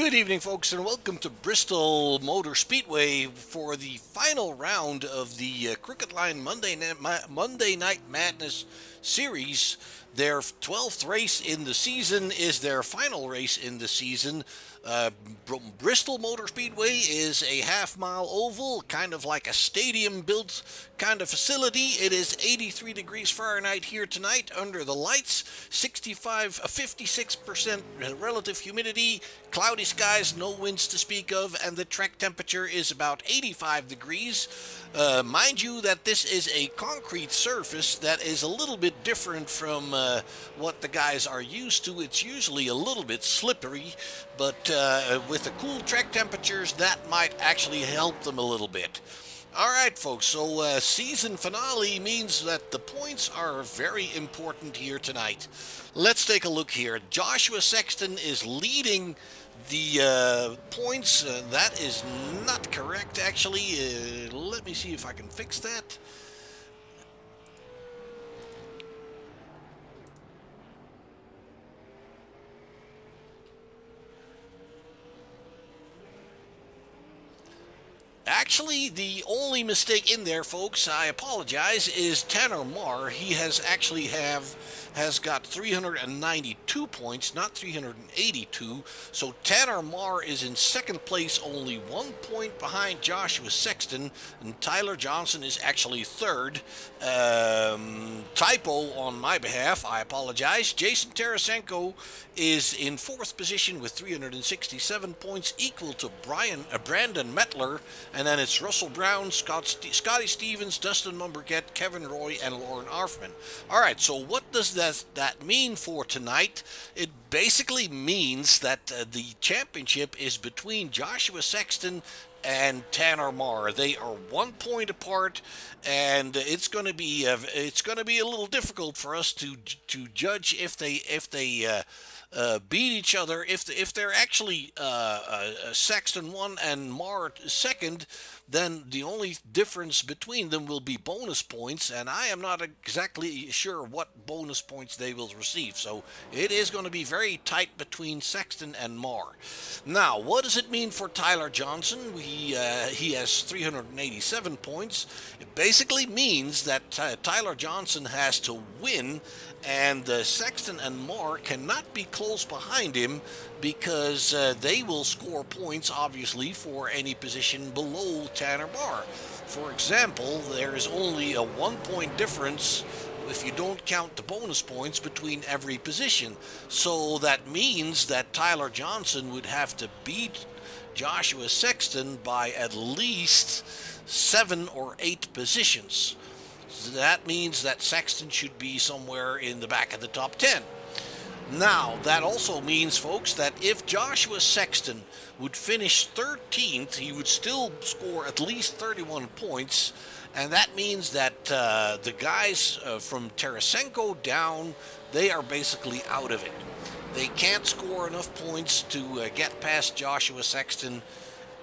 Good evening, folks, and welcome to Bristol Motor Speedway for the final round of the Cricket Line Monday Night Madness series. Their 12th race in the season is their final race in the season. Uh, Bristol Motor Speedway is a half-mile oval, kind of like a stadium-built kind of facility. It is 83 degrees Fahrenheit here tonight under the lights, 56% relative humidity, cloudy skies, no winds to speak of, and the track temperature is about 85 degrees. Mind you that this is a concrete surface that is a little bit different from what the guys are used to. It's usually a little bit slippery, but with the cool track temperatures, that might actually help them a little bit. All right, folks, so season finale means that the points are very important here tonight. Let's take a look here. Joshua Sexton is leading the points. That is not correct, actually. Let me see if I can fix that. Actually, the only mistake in there, folks, I apologize, is Tanner Marr. He has got 392 points, not 382. So Tanner Marr is in second place, only 1 point behind Joshua Sexton, and Tyler Johnson is actually third. Typo on my behalf, I apologize. Jason Tarasenko is in fourth position with 367 points, equal to Brandon Mettler. And then it's Russell Brown, Scotty Stevens, Dustin Mumberget, Kevin Roy, and Lauren Arfman. All right, so what does that mean for tonight? It basically means that the championship is between Joshua Sexton and Tanner Marr. They are 1 point apart, and it's going to be a little difficult for us to judge if they beat each other. If they're actually Sexton one and Marr second, then the only difference between them will be bonus points, and I am not exactly sure what bonus points they will receive. So it is going to be very tight between Sexton and Marr. Now, what does it mean for Tyler Johnson? He has 387 points. It basically means that Tyler Johnson has to win, and Sexton and Marr cannot be close behind him because they will score points, obviously, for any position below Tanner Marr. For example, there is only a 1 point difference if you don't count the bonus points between every position. So that means that Tyler Johnson would have to beat Joshua Sexton by at least 7 or 8 positions. So that means that Sexton should be somewhere in the back of the top 10. Now, that also means, folks, that if Joshua Sexton would finish 13th, he would still score at least 31 points. And that means that the guys from Tarasenko down, they are basically out of it. They can't score enough points to get past Joshua Sexton.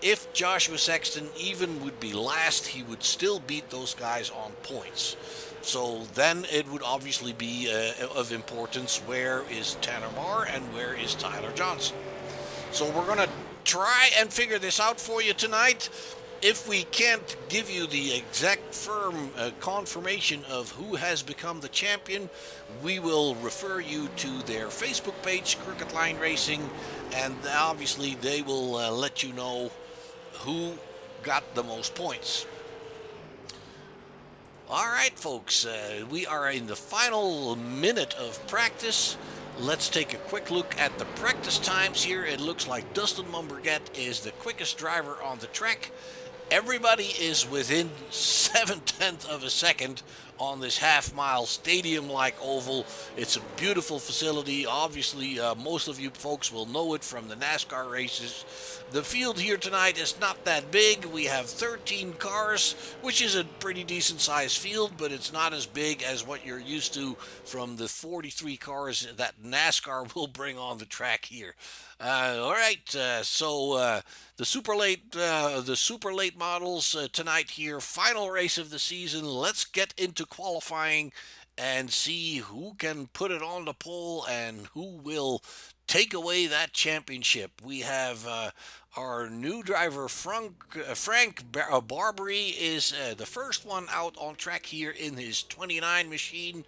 If Joshua Sexton even would be last, he would still beat those guys on points. So then it would obviously be of importance, where is Tanner Marr and where is Tyler Johnson. So we're going to try and figure this out for you tonight. If we can't give you the exact firm confirmation of who has become the champion, we will refer you to their Facebook page, Cricket Line Racing, and obviously they will let you know who got the most points. All right, folks, we are in the final minute of practice. Let's take a quick look at the practice times here. It looks like Dustin Mumberget is the quickest driver on the track. Everybody is within 7/10 of a second on this half-mile stadium-like oval. It's a beautiful facility. Obviously, most of you folks will know it from the NASCAR races. The field here tonight is not that big. We have 13 cars, which is a pretty decent-sized field, but it's not as big as what you're used to from the 43 cars that NASCAR will bring on the track here. All right, so the super late models tonight here. Final race of the season. Let's get into qualifying and see who can put it on the pole and who will take away that championship. We have our new driver, Frank Barbary, is the first one out on track here in his 29 machine.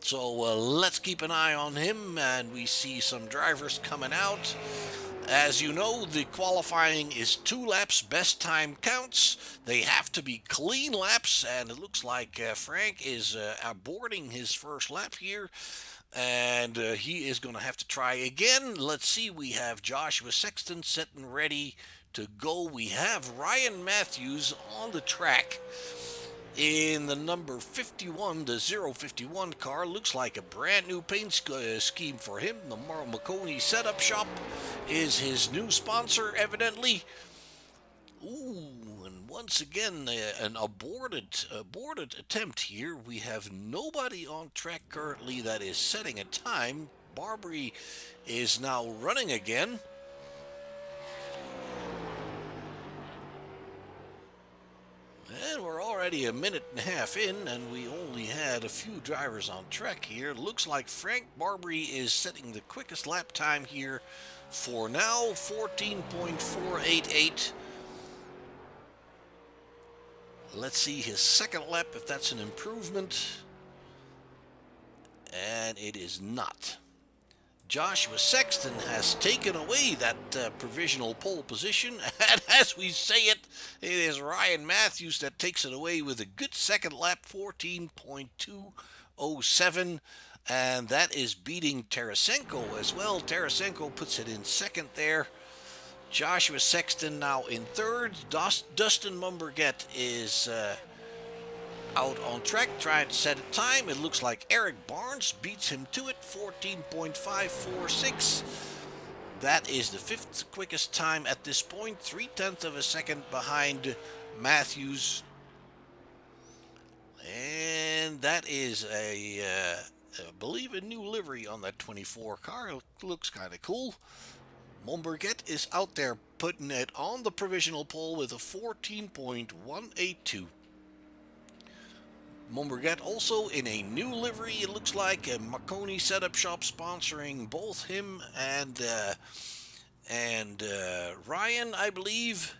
So let's keep an eye on him, and we see some drivers coming out. As you know, the qualifying is 2 laps, best time counts. They have to be clean laps, and it looks like Frank is aborting his first lap here, and he is going to have to try again. Let's see, we have Joshua Sexton sitting ready to go. We have Ryan Matthews on the track in the number 51, the 051 car. Looks like a brand new paint scheme for him. The Marconi Setup Shop is his new sponsor, evidently. Ooh, and once again, an aborted attempt here. We have nobody on track currently that is setting a time. Barbary is now running again. And we're already a minute and a half in, and we only had a few drivers on track here. Looks like Frank Barbary is setting the quickest lap time here for now, 14.488. Let's see his second lap, if that's an improvement. And it is not. Joshua Sexton has taken away that provisional pole position, and as we say it, it is Ryan Matthews that takes it away with a good second lap, 14.207, and that is beating Tarasenko as well. Tarasenko puts it in second there. Joshua Sexton now in third. Dustin Mumberget is out on track trying to set a time. It looks like Eric Barnes beats him to it, 14.546. That is the fifth quickest time at this point, 0.3 of a second behind Matthews. And that is I believe a new livery on that 24 car. It looks kind of cool. Mumberget is out there putting it on the provisional pole with a 14.182. Mumberget also in a new livery. It looks like a Marconi Setup Shop sponsoring both him and Ryan, I believe.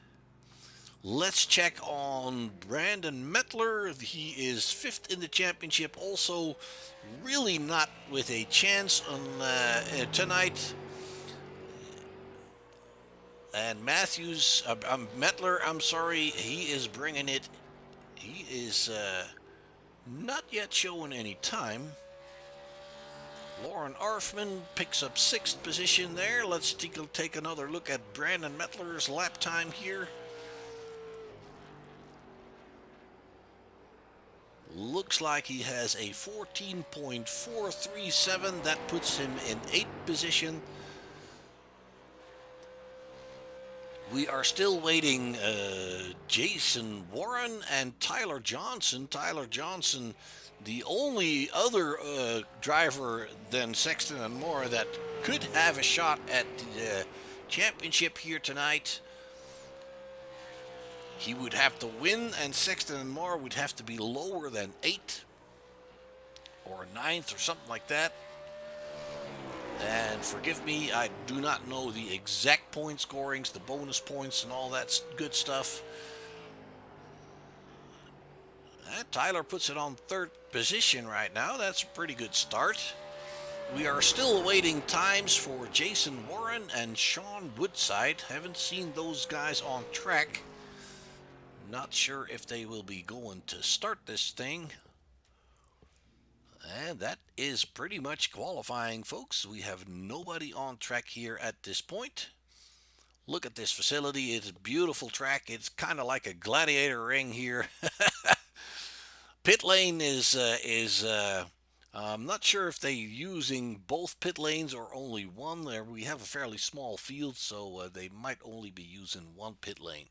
Let's check on Brandon Mettler. He is fifth in the championship. Also, really not with a chance on tonight. And Matthews, Mettler, I'm sorry, he is bringing it. He is not yet showing any time. Lauren Arfman picks up sixth position there. Let's take another look at Brandon Mettler's lap time here. Looks like he has a 14.437. That puts him in 8th position. We are still waiting Jason Warren and Tyler Johnson. Tyler Johnson, the only other driver than Sexton and Moore that could have a shot at the championship here tonight. He would have to win, and Sexton and Moore would have to be lower than 8th or 9th or something like that. And forgive me, I do not know the exact point scorings, the bonus points, and all that good stuff. And Tyler puts it on 3rd position right now. That's a pretty good start. We are still awaiting times for Jason Warren and Sean Woodside. Haven't seen those guys on track. Not sure if they will be going to start this thing. And that is pretty much qualifying, folks. We have nobody on track here at this point. Look at this facility. It's a beautiful track. It's kind of like a gladiator ring here. Pit lane is I'm not sure if they're using both pit lanes or only one. There we have a fairly small field, so they might only be using one pit lane.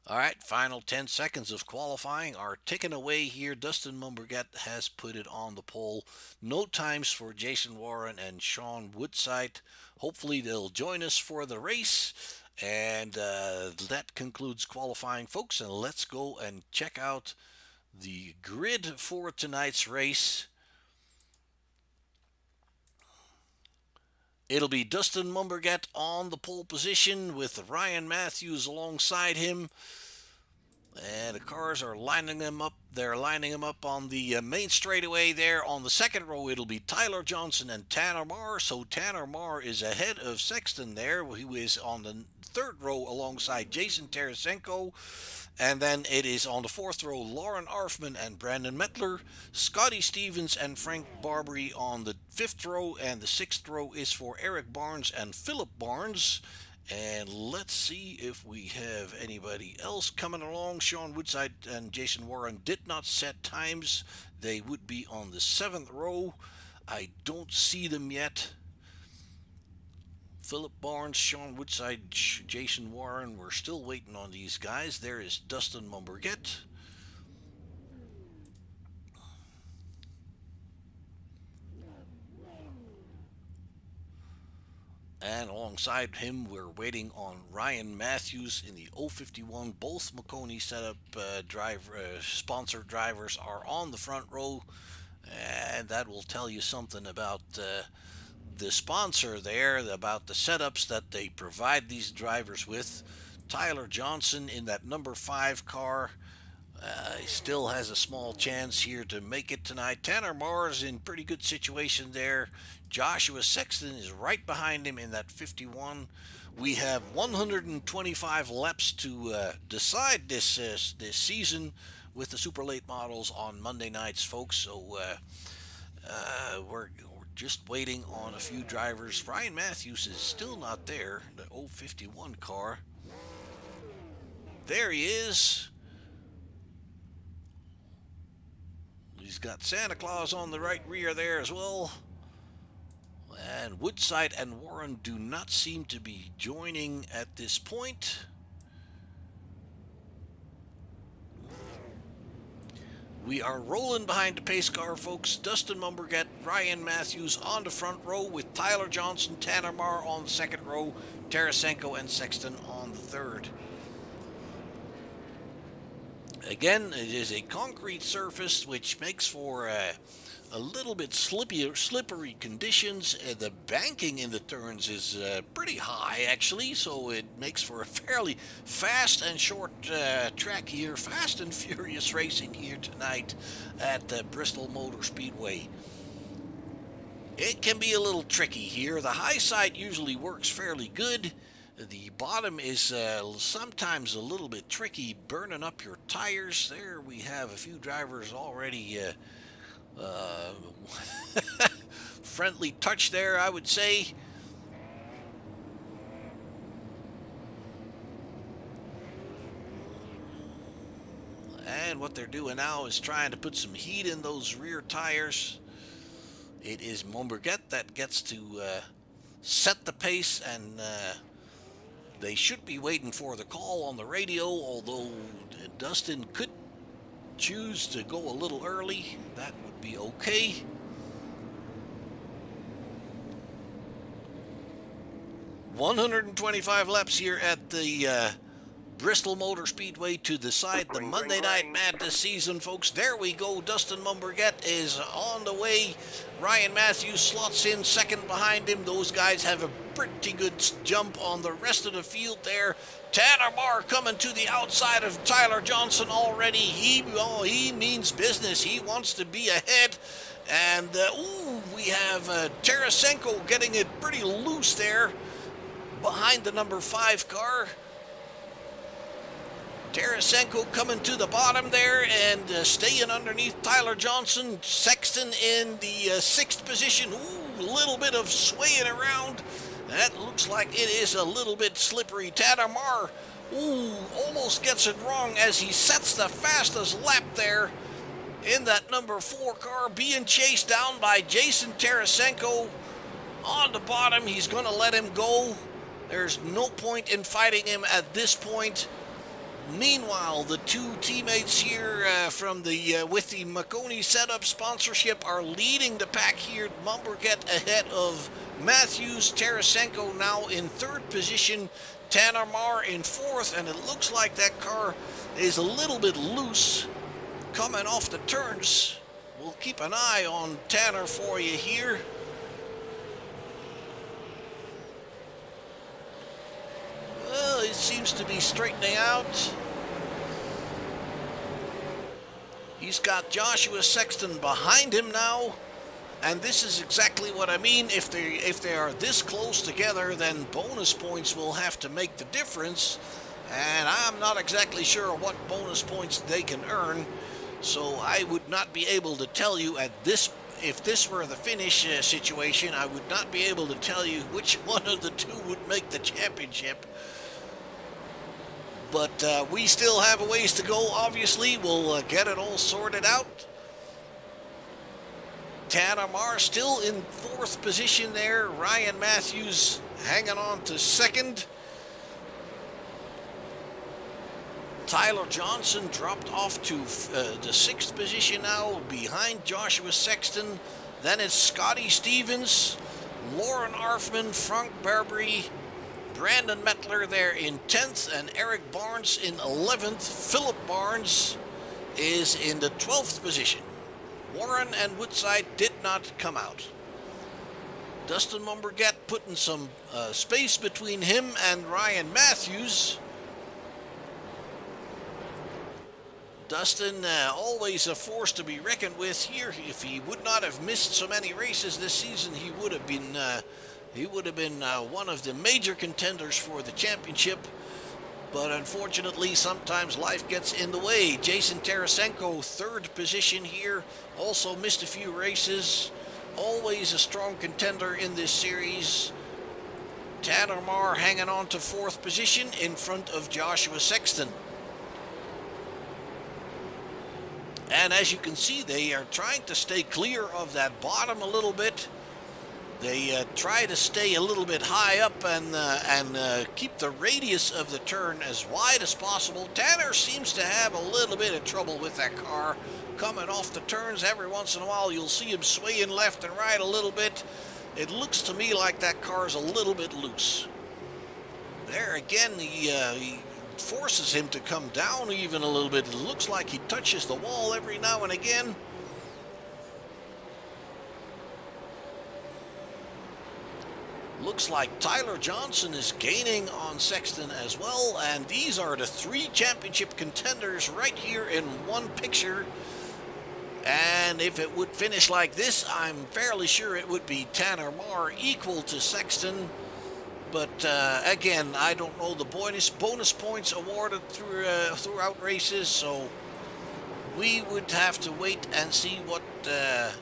All right, final 10 seconds of qualifying are ticking away here. Dustin Mumberget has put it on the pole. No times for Jason Warren and Sean Woodside. Hopefully they'll join us for the race. And that concludes qualifying, folks. And let's go and check out the grid for tonight's race. It'll be Dustin Mumberget on the pole position with Ryan Matthews alongside him. And the cars are lining them up. They're lining them up on the main straightaway there. On the second row, it'll be Tyler Johnson and Tanner Marr. So Tanner Marr is ahead of Sexton there, who is on the third row alongside Jason Tarasenko. And then it is on the fourth row, Lauren Arfman and Brandon Mettler, Scotty Stevens and Frank Barbary on the fifth row, and the sixth row is for Eric Barnes and Philip Barnes. And let's see if we have anybody else coming along. Sean Woodside and Jason Warren did not set times. They would be on the seventh row. I don't see them yet. Philip Barnes, Sean Woodside, Jason Warren. We're still waiting on these guys. There is Dustin Mumberget. And alongside him, we're waiting on Ryan Matthews in the 051. Both Makoni setup sponsored drivers are on the front row. And that will tell you something about the sponsor there, about the setups that they provide these drivers with. Tyler Johnson in that number 5 car. He still has a small chance here to make it tonight. Tanner Marr is in pretty good situation there. Joshua Sexton is right behind him in that 51. We have 125 laps to decide this season with the super late models on Monday nights, folks. So we're just waiting on a few drivers. Ryan Matthews is still not there, the 051 car. There he is. He's got Santa Claus on the right rear there as well. And Woodside and Warren do not seem to be joining at this point. We are rolling behind the pace car, folks. Dustin Mumberget, Ryan Matthews on the front row with Tyler Johnson, Tanner Marr on the second row, Tarasenko and Sexton on the third. Again, it is a concrete surface, which makes for a little bit slippery conditions. The banking in the turns is pretty high, actually, so it makes for a fairly fast and short track here. Fast and furious racing here tonight at Bristol Motor Speedway. It can be a little tricky here. The high side usually works fairly good. The bottom is sometimes a little bit tricky, burning up your tires. There we have a few drivers already friendly touch there, I would say. And what they're doing now is trying to put some heat in those rear tires. It is Mumberget that gets to set the pace, and they should be waiting for the call on the radio, although Dustin could choose to go a little early. That would be okay. $125 laps here at the Bristol Motor Speedway to decide the Monday Night Madness season, folks. There we go. Dustin Mumberget is on the way. Ryan Matthews slots in second behind him. Those guys have a pretty good jump on the rest of the field there. Tanner Marr coming to the outside of Tyler Johnson already. He means business. He wants to be ahead. And, we have Tarasenko getting it pretty loose there behind the number 5 car. Tarasenko coming to the bottom there and staying underneath Tyler Johnson. Sexton in the 6th position. A little bit of swaying around. That looks like it is a little bit slippery. Tanner Marr, almost gets it wrong as he sets the fastest lap there in that number 4 car, being chased down by Jason Tarasenko on the bottom. He's going to let him go. There's no point in fighting him at this point. Meanwhile, the two teammates here with the Makoni setup sponsorship are leading the pack here. Mumberget ahead of Matthews. Tarasenko now in 3rd position. Tanner Marr in 4th, and it looks like that car is a little bit loose. coming off the turns. We'll keep an eye on Tanner for you here. Well, it seems to be straightening out. He's got Joshua Sexton behind him now. And this is exactly what I mean. If they are this close together, then bonus points will have to make the difference. And I'm not exactly sure what bonus points they can earn. So I would not be able to tell you at this, if this were the finish situation, I would not be able to tell you which one of the two would make the championship. But we still have a ways to go, obviously. We'll get it all sorted out. Tanner Marr still in fourth position there. Ryan Matthews hanging on to second. Tyler Johnson dropped off to the sixth position now, behind Joshua Sexton. Then it's Scotty Stevens, Lauren Arfman, Frank Barbary, Brandon Mettler there in 10th, and Eric Barnes in 11th. Philip Barnes is in the 12th position. Warren and Woodside did not come out. Dustin Mumbergat putting some space between him and Ryan Matthews. Dustin, always a force to be reckoned with here. If he would not have missed so many races this season, he would have been one of the major contenders for the championship. But unfortunately, sometimes life gets in the way. Jason Tarasenko, third position here, also missed a few races. Always a strong contender in this series. Tanner Marr hanging on to fourth position in front of Joshua Sexton. And as you can see, they are trying to stay clear of that bottom a little bit. They try to stay a little bit high up and keep the radius of the turn as wide as possible. Tanner seems to have a little bit of trouble with that car coming off the turns. Every once in a while, you'll see him swaying left and right a little bit. It looks to me like that car's a little bit loose. There again, he forces him to come down even a little bit. It looks like he touches the wall every now and again. Looks like Tyler Johnson is gaining on Sexton as well, and these are the three championship contenders right here in one picture. And if it would finish like this, I'm fairly sure it would be Tanner Marr equal to Sexton. But again, I don't know the bonus points awarded throughout races, so we would have to wait and see what the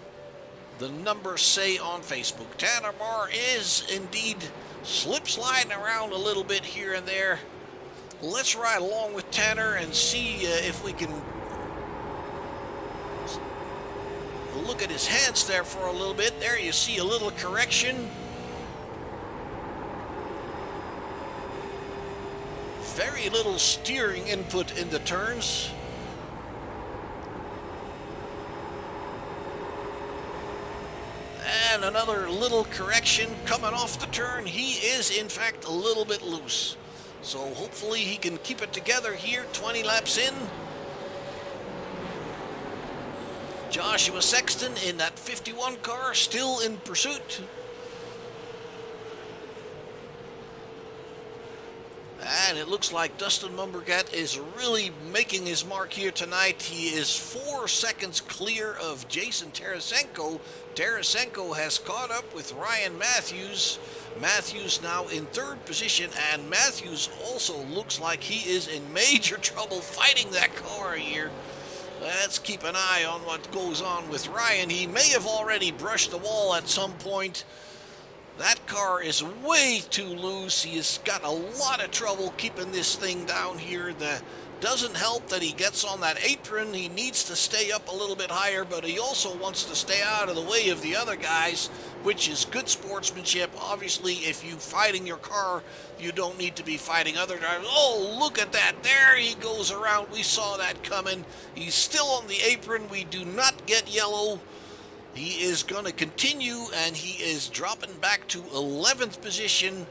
numbers say on Facebook. Tanner Marr is indeed slip-sliding around a little bit here and there. Let's ride along with Tanner and see if we can look at his hands there for a little bit. There you see a little correction. Very little steering input in the turns. And another little correction coming off the turn. He is, in fact, a little bit loose. So hopefully he can keep it together here, 20 laps in. Joshua Sexton in that 51 car, still in pursuit. And it looks like Dustin Mumbergat is really making his mark here tonight. He is 4 seconds clear of Jason Tarasenko. Tarasenko has caught up with Ryan Matthews. Matthews now in third position, and Matthews also looks like he is in major trouble fighting that car here. Let's keep an eye on what goes on with Ryan. He may have already brushed the wall at some point. That car is way too loose. He has got a lot of trouble keeping this thing down here. Doesn't help that he gets on that apron. He needs to stay up a little bit higher, but he also wants to stay out of the way of the other guys, which is good sportsmanship. Obviously, if you're fighting your car, you don't need to be fighting other drivers. Oh, look at that. There he goes around. We saw that coming. He's still on the apron. We do not get yellow. He is going to continue, and he is dropping back to 11th position,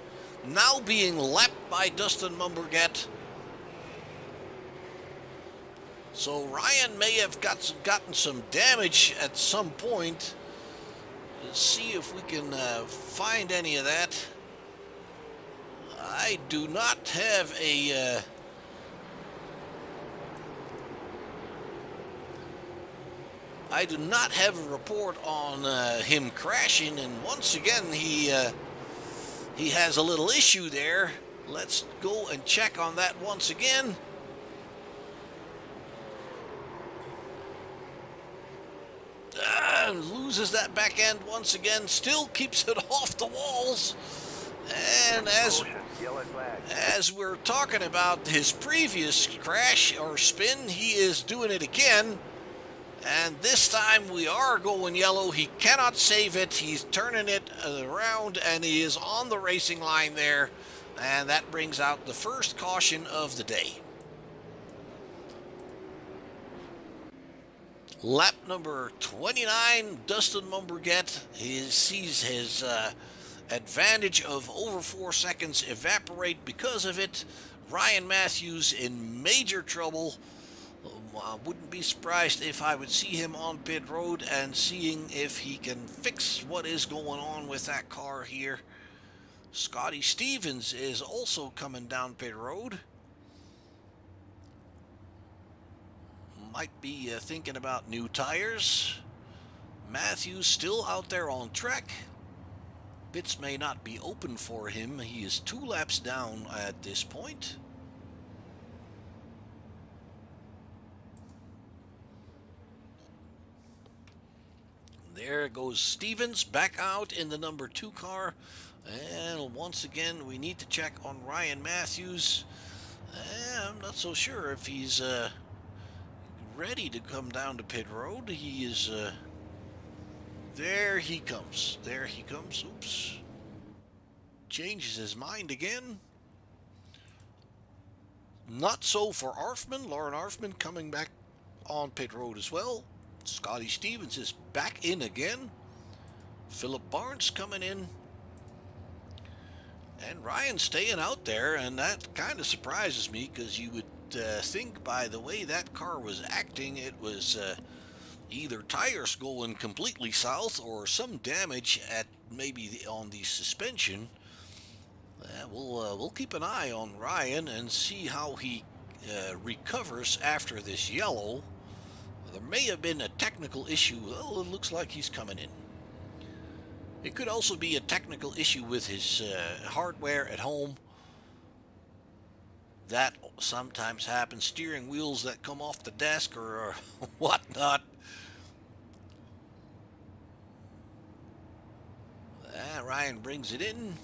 now being lapped by Dustin Mumbergat. So Ryan may have gotten some damage at some point. Let's see if we can find any of that. I do not have a... I do not have a report on him crashing, and once again he has a little issue there. Let's go and check on that once again. Loses that back end once again, still keeps it off the walls. And as we're talking about his previous crash or spin, he is doing it again. And this time we are going yellow. He cannot save it. He's turning it around, and he is on the racing line there. And that brings out the first caution of the day. Lap number 29, Dustin Mumberget. He sees his advantage of over 4 seconds evaporate because of it. Ryan Matthews in major trouble. I wouldn't be surprised if I would see him on pit road and seeing if he can fix what is going on with that car here. Scotty Stevens is also coming down pit road. Might be thinking about new tires. Matthews still out there on track. Pits may not be open for him. He is 2 laps down at this point. There goes Stevens back out in the number 2 car. And once again, we need to check on Ryan Matthews. I'm not so sure if he's ready to come down to pit road. He is... there he comes. There he comes. Oops. Changes his mind again. Not so for Arfman. Lauren Arfman coming back on pit road as well. Scotty Stevens is back in again. Philip Barnes coming in. And Ryan staying out there, and that kind of surprises me, because you would think by the way that car was acting, it was either tires going completely south or some damage at maybe on the suspension. We'll keep an eye on Ryan and see how he recovers after this yellow. There may have been a technical issue. Well, it looks like he's coming in. It could also be a technical issue with his hardware at home. That sometimes happens. Steering wheels that come off the desk or whatnot. Ryan brings it in.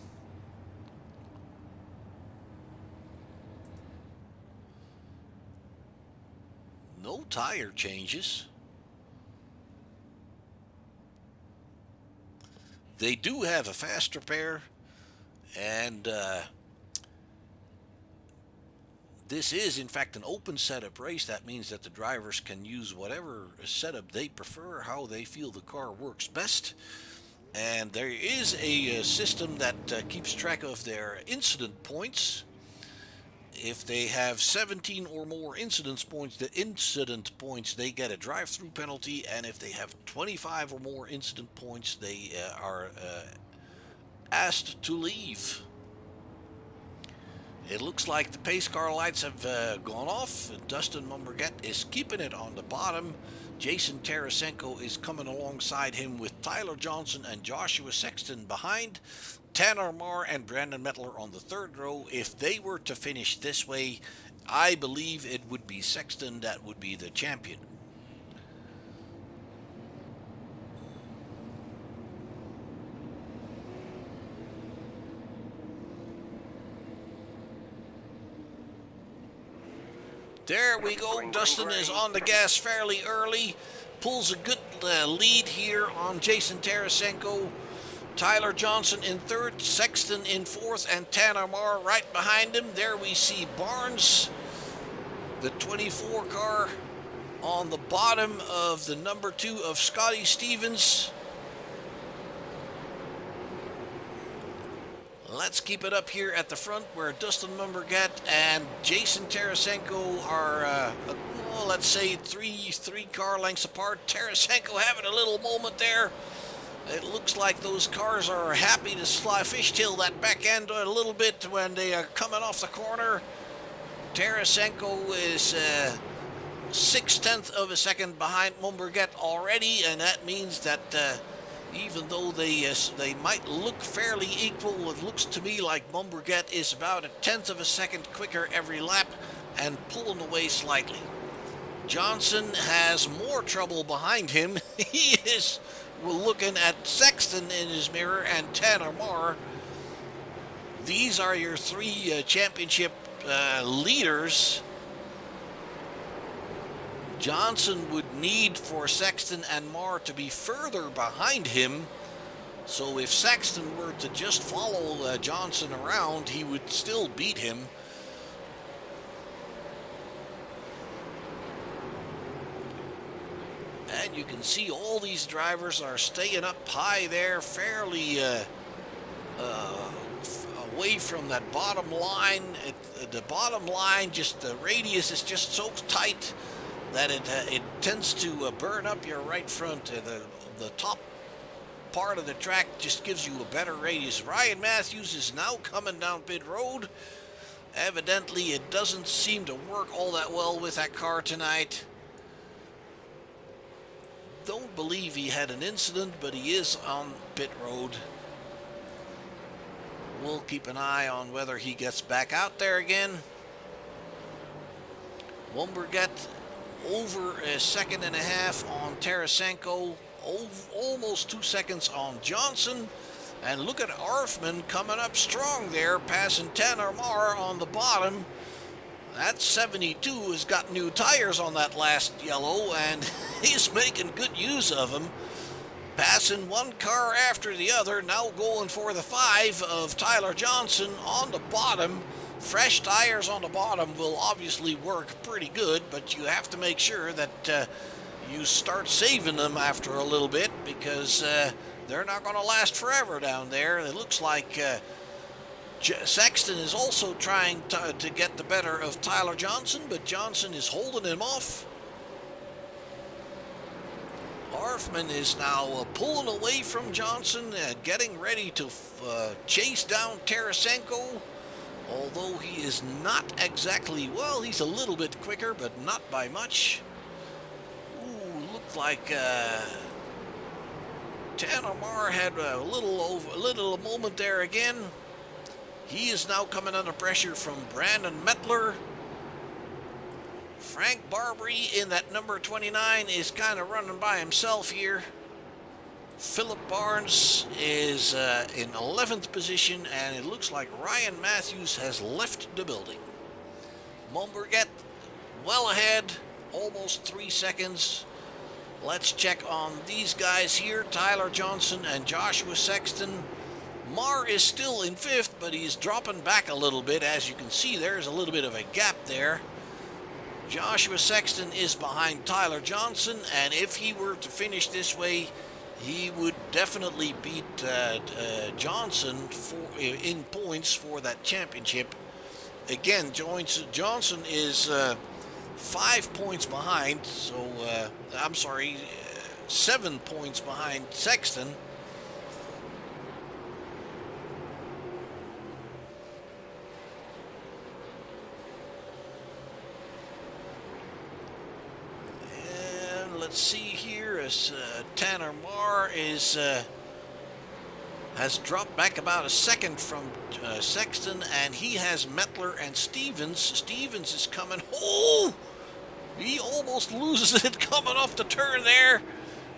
No tire changes. They do have a fast repair, and this is in fact an open setup race. That means that the drivers can use whatever setup they prefer, how they feel the car works best. And there is a system that keeps track of their incident points. If they have 17 or more incident points, they get a drive-through penalty, and if they have 25 or more incident points, they are asked to leave. It looks like the pace car lights have gone off. Dustin Mumberget is keeping it on the bottom. Jason Tarasenko is coming alongside him with Tyler Johnson and Joshua Sexton behind. Tanner Marr and Brandon Mettler on the 3rd row. If they were to finish this way, I believe it would be Sexton that would be the champion. There we go. Dustin is on the gas fairly early. Pulls a good lead here on Jason Tarasenko. Tyler Johnson in 3rd, Sexton in 4th, and Tanner Marr right behind him. There we see Barnes, the 24 car, on the bottom of the number 2 of Scotty Stevens. Let's keep it up here at the front where Dustin Mumbergat and Jason Tarasenko are, well, let's say three car lengths apart. Tarasenko having a little moment there. It looks like those cars are happy to fishtail that back end a little bit when they are coming off the corner. Tarasenko is 0.6 of a second behind Mumbergat already, and that means that even though they might look fairly equal, it looks to me like Mumbergat is about 1/10 of a second quicker every lap and pulling away slightly. Johnson has more trouble behind him. He is looking at Sexton in his mirror and Tanner Marr. These are your three championship leaders. Johnson would need for Sexton and Marr to be further behind him. So if Sexton were to just follow Johnson around, he would still beat him. And you can see all these drivers are staying up high there, fairly away from that bottom line. The bottom line, just the radius is just so tight that it tends to burn up your right front. The top part of the track just gives you a better radius. Ryan Matthews is now coming down pit road. Evidently, it doesn't seem to work all that well with that car tonight. Don't believe he had an incident, but he is on pit road. We'll keep an eye on whether he gets back out there again. Mumbergat over 1.5 seconds on Tarasenko, almost 2 seconds on Johnson. And look at Arfman coming up strong there, passing Tanner Marr on the bottom. That 72 has got new tires on that last yellow, and he's making good use of them. Passing one car after the other, now going for the 5 of Tyler Johnson on the bottom. Fresh tires on the bottom will obviously work pretty good, but you have to make sure that you start saving them after a little bit, because they're not going to last forever down there. It looks like Sexton is also trying to get the better of Tyler Johnson, but Johnson is holding him off. Arfman is now pulling away from Johnson, getting ready to chase down Tarasenko, although he is not exactly, well, he's a little bit quicker, but not by much. Ooh, looked like Tanner Marr had a little moment there again. He is now coming under pressure from Brandon Mettler. Frank Barbary in that number 29 is kind of running by himself here. Philip Barnes is in 11th position, and it looks like Ryan Matthews has left the building. Mumbergat well ahead, almost 3 seconds. Let's check on these guys here, Tyler Johnson and Joshua Sexton. Marr is still in 5th, but he's dropping back a little bit. As you can see, there's a little bit of a gap there. Joshua Sexton is behind Tyler Johnson, and if he were to finish this way, he would definitely beat Johnson in points for that championship. Again, Johnson is 5 points behind, so I'm sorry, 7 points behind Sexton. Let's see here as Tanner Marr has dropped back about a second from Sexton, and he has Mettler and Stevens. Stevens is coming. Oh! He almost loses it coming off the turn there.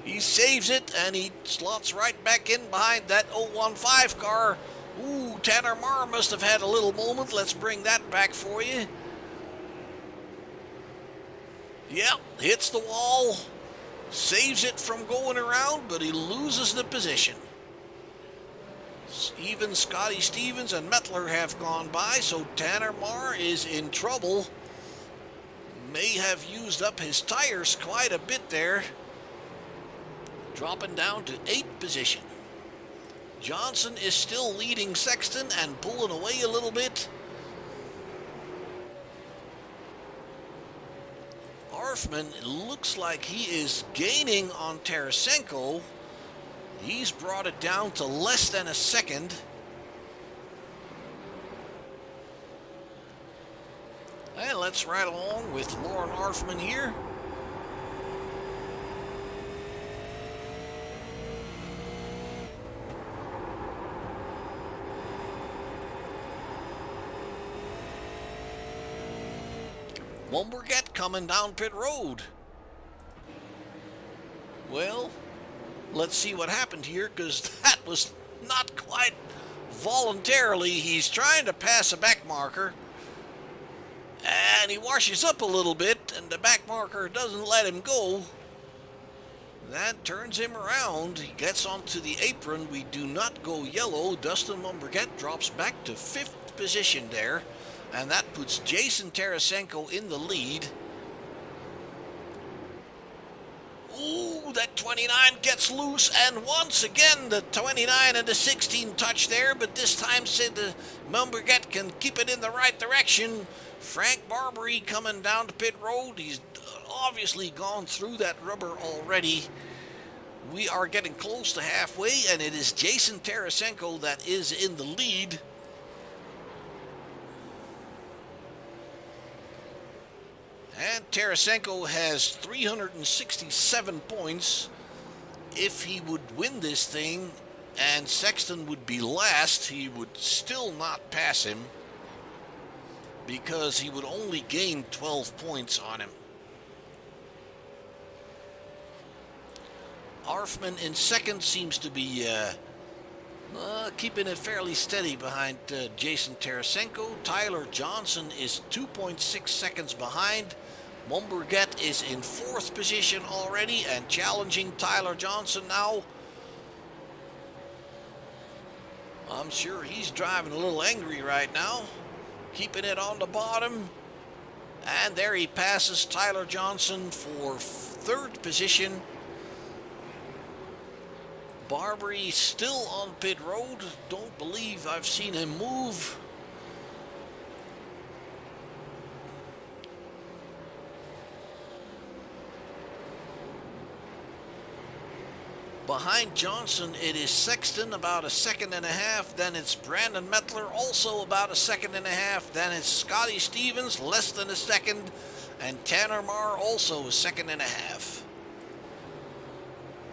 He saves it, and he slots right back in behind that 015 car. Ooh, Tanner Marr must have had a little moment. Let's bring that back for you. Yep, hits the wall. Saves it from going around, but he loses the position. Even Scotty Stevens and Mettler have gone by, so Tanner Marr is in trouble. May have used up his tires quite a bit there. Dropping down to 8th position. Johnson is still leading Sexton and pulling away a little bit. Arfman looks like he is gaining on Tarasenko. He's brought it down to less than a second. And let's ride along with Lauren Arfman here. Momberget coming down pit road. Well, let's see what happened here, because that was not quite voluntarily. He's trying to pass a back marker, and he washes up a little bit, and the back marker doesn't let him go. That turns him around. He gets onto the apron. We do not go yellow. Dustin Momberget drops back to 5th position there, and that puts Jason Tarasenko in the lead. Ooh, that 29 gets loose, and once again the 29 and the 16 touch there, but this time said the Momberget can keep it in the right direction. Frank Barbary coming down to pit road. He's obviously gone through that rubber already. We are getting close to halfway, and it is Jason Tarasenko that is in the lead. And Tarasenko has 367 points. If he would win this thing and Sexton would be last, he would still not pass him, because he would only gain 12 points on him. Arfman in second seems to be keeping it fairly steady behind Jason Tarasenko. Tyler Johnson is 2.6 seconds behind. Momberget is in 4th position already and challenging Tyler Johnson now. I'm sure he's driving a little angry right now, keeping it on the bottom. And there he passes Tyler Johnson for 3rd position. Barbary still on pit road. Don't believe I've seen him move. Behind Johnson, it is Sexton, about a second and a half. Then it's Brandon Mettler, also about a second and a half. Then it's Scotty Stevens, less than a second. And Tanner Marr, also a second and a half.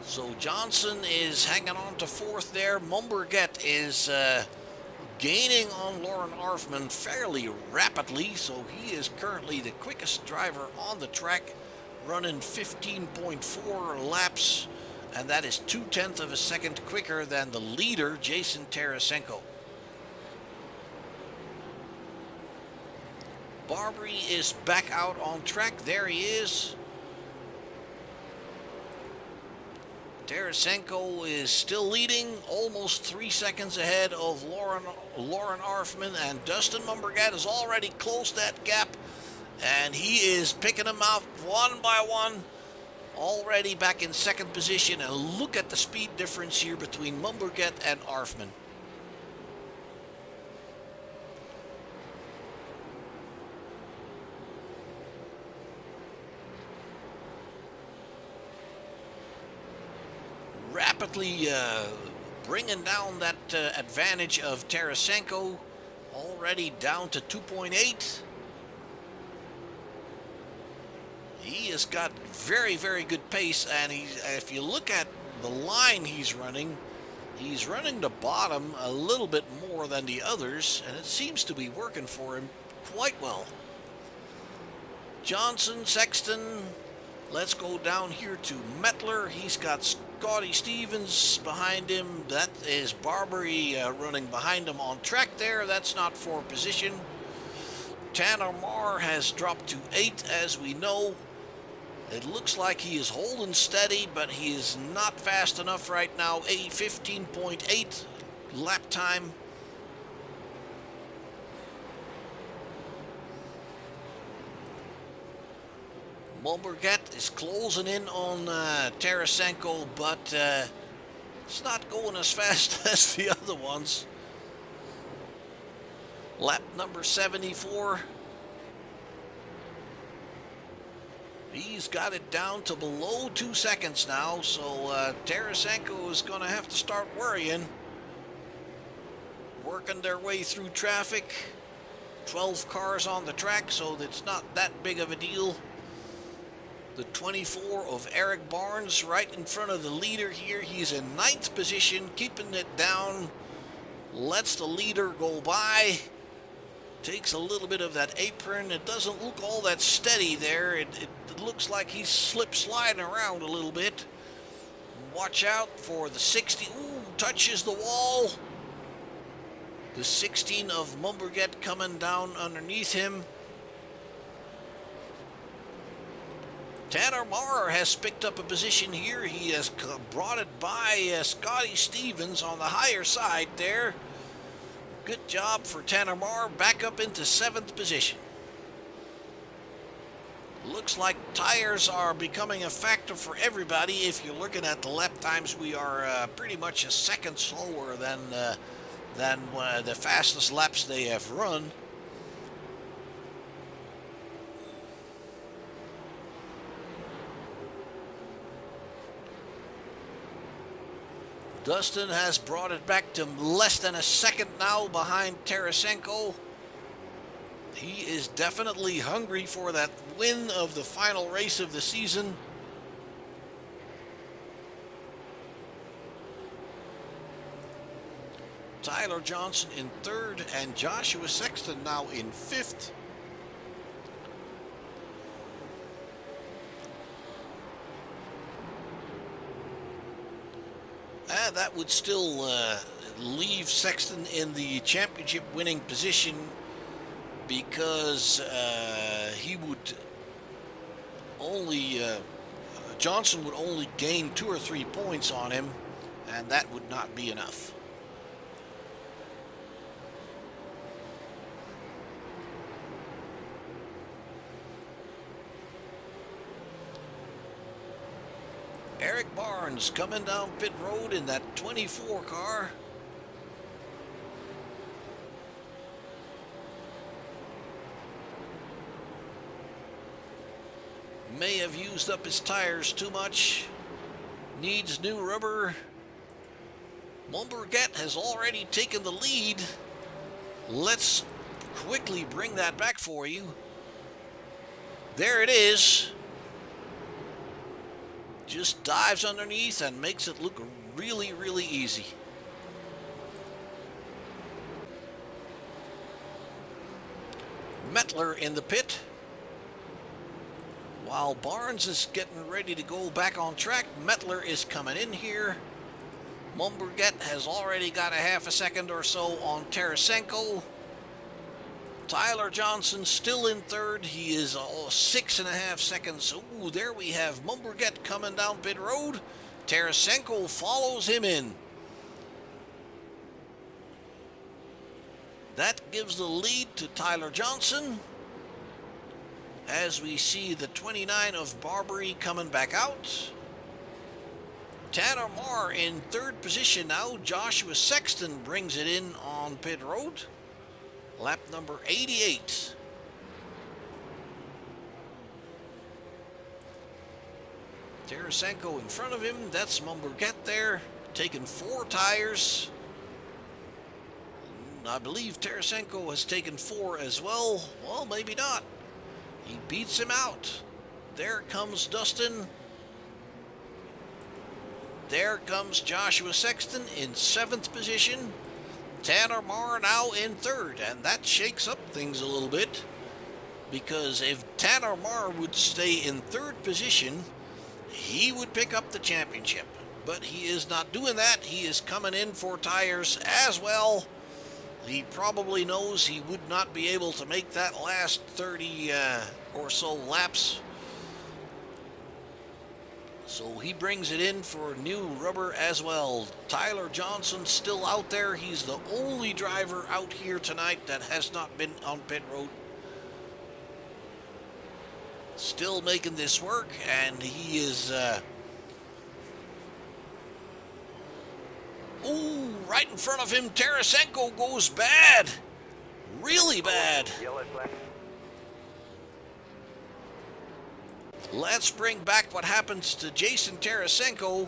So Johnson is hanging on to 4th there. Momberget is gaining on Lauren Arfman fairly rapidly. So he is currently the quickest driver on the track, running 15.4 laps. And that is 0.2 of a second quicker than the leader, Jason Tarasenko. Barbary is back out on track. There he is. Tarasenko is still leading, almost 3 seconds ahead of Lauren Arfman, and Dustin Momberget has already closed that gap, and he is picking them out one by one. Already back in 2nd position, and look at the speed difference here between Momberget and Arfman. Rapidly bringing down that advantage of Tarasenko, already down to 2.8. He has got very, very good pace, and if you look at the line he's running the bottom a little bit more than the others, and it seems to be working for him quite well. Johnson, Sexton, let's go down here to Mettler. He's got Scotty Stevens behind him. That is Barbary running behind him on track there. That's not for position. Tanner Marr has dropped to 8, as we know. It looks like he is holding steady, but he is not fast enough right now. A 15.8 lap time. Momberget is closing in on Tarasenko, but It's not going as fast as the other ones. Lap number 74. He's got it down to below 2 seconds now, so Tarasenko is going to have to start worrying. Working their way through traffic. 12 cars on the track, so it's not that big of a deal. The 24 of Eric Barnes right in front of the leader here. He's in 9th position, keeping it down. Lets the leader go by. Takes a little bit of that apron. It doesn't look all that steady there. It looks like he's sliding around a little bit. Watch out for the 60. Ooh, touches the wall. The 16 of Mumberget coming down underneath him. Tanner Marr has picked up a position here. He has brought it by Scotty Stevens on the higher side there. Good job for Tanner Marr, back up into 7th position. Looks like tires are becoming a factor for everybody. If you're looking at the lap times, we are pretty much a second slower than the fastest laps they have run. Dustin has brought it back to less than a second now behind Tarasenko. He is definitely hungry for that win of the final race of the season. Tyler Johnson in 3rd and Joshua Sexton now in 5th. That would still leave Sexton in the championship winning position, because he would only Johnson would only gain 2 or 3 points on him, and that would not be enough. Eric Barnes coming down pit road in that 24 car. May have used up his tires too much. Needs new rubber. Mumberget has already taken the lead. Let's quickly bring that back for you. There it is. Just dives underneath and makes it look really, really easy. Mettler in the pit. While Barnes is getting ready to go back on track, Mettler is coming in here. Mumberget has already got a half a second or so on Tarasenko. Tyler Johnson still in 3rd. He is 6.5 seconds. Ooh, there we have Mumberget coming down pit road. Tarasenko follows him in. That gives the lead to Tyler Johnson. As we see the 29 of Barbary coming back out. Tanner Marr in 3rd position now. Joshua Sexton brings it in on pit road. Lap number 88. Tarasenko in front of him. That's Mumberget there, taking 4 tires. I believe Tarasenko has taken 4 as well. Well, maybe not. He beats him out. There comes Dustin. There comes Joshua Sexton in 7th position. Tanner Marr now in 3rd, and that shakes up things a little bit, because if Tanner Marr would stay in 3rd position, he would pick up the championship. But he is not doing that. He is coming in for tires as well. He probably knows he would not be able to make that last 30 or so laps. So he brings it in for new rubber as well. Tyler Johnson still out there. He's the only driver out here tonight that has not been on pit road. Still making this work, and he is Ooh, right in front of him, Tarasenko goes bad. Really bad. Let's bring back what happens to Jason Tarasenko.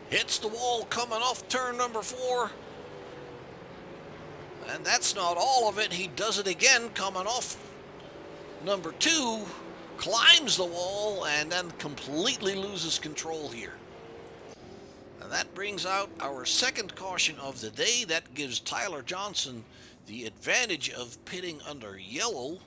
Hits the wall coming off turn number 4. And that's not all of it. He does it again coming off number 2. Climbs the wall and then completely loses control here. And that brings out our second caution of the day. That gives Tyler Johnson the advantage of pitting under yellow.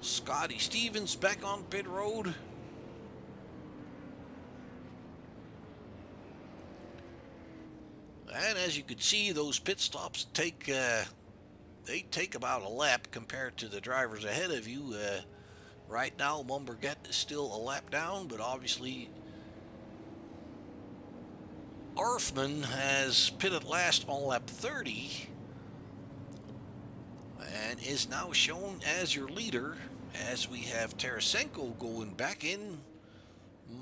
Scotty Stevens back on pit road. And as you can see, those pit stops take about a lap compared to the drivers ahead of you. Right now, Mumberget is still a lap down, but obviously Arfman has pitted last on lap 30 and is now shown as your leader, as we have Tarasenko going back in.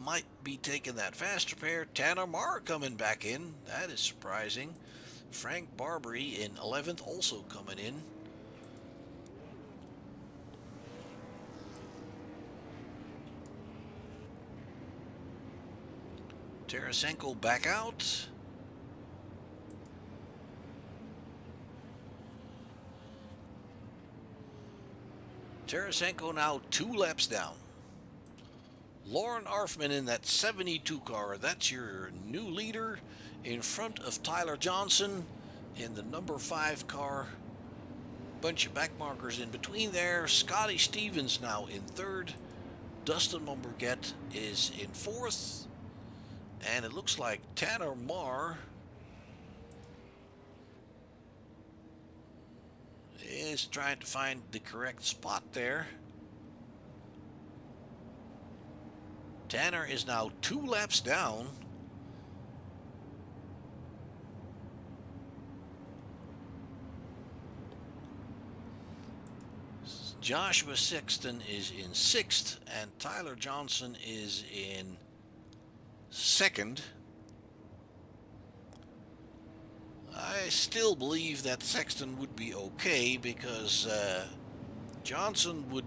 Might be taking that faster pair. Tanner Marr coming back in. That is surprising. Frank Barbary in 11th also coming in. Tarasenko back out. Tarasenko now 2 laps down. Lauren Arfman in that 72 car. That's your new leader in front of Tyler Johnson in the number 5 car. Bunch of back markers in between there. Scotty Stevens now in 3rd. Dustin Mumberget is in 4th. And it looks like Tanner Marr is trying to find the correct spot there. Tanner is now 2 laps down. Joshua Sexton is in 6th, and Tyler Johnson is in 2nd. I still believe that Sexton would be okay because Johnson would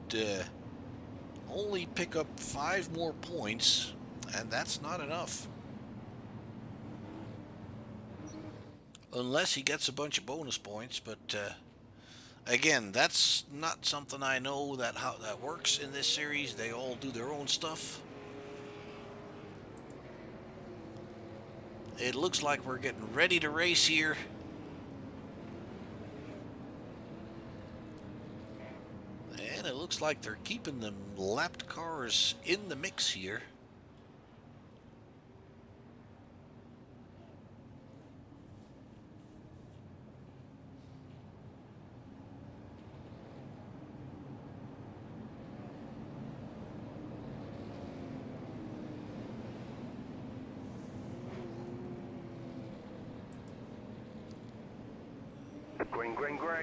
only pick up 5 more points, and that's not enough. Unless he gets a bunch of bonus points, but again, that's not something I know that how that works in this series. They all do their own stuff. It looks like we're getting ready to race here. And it looks like they're keeping the lapped cars in the mix here.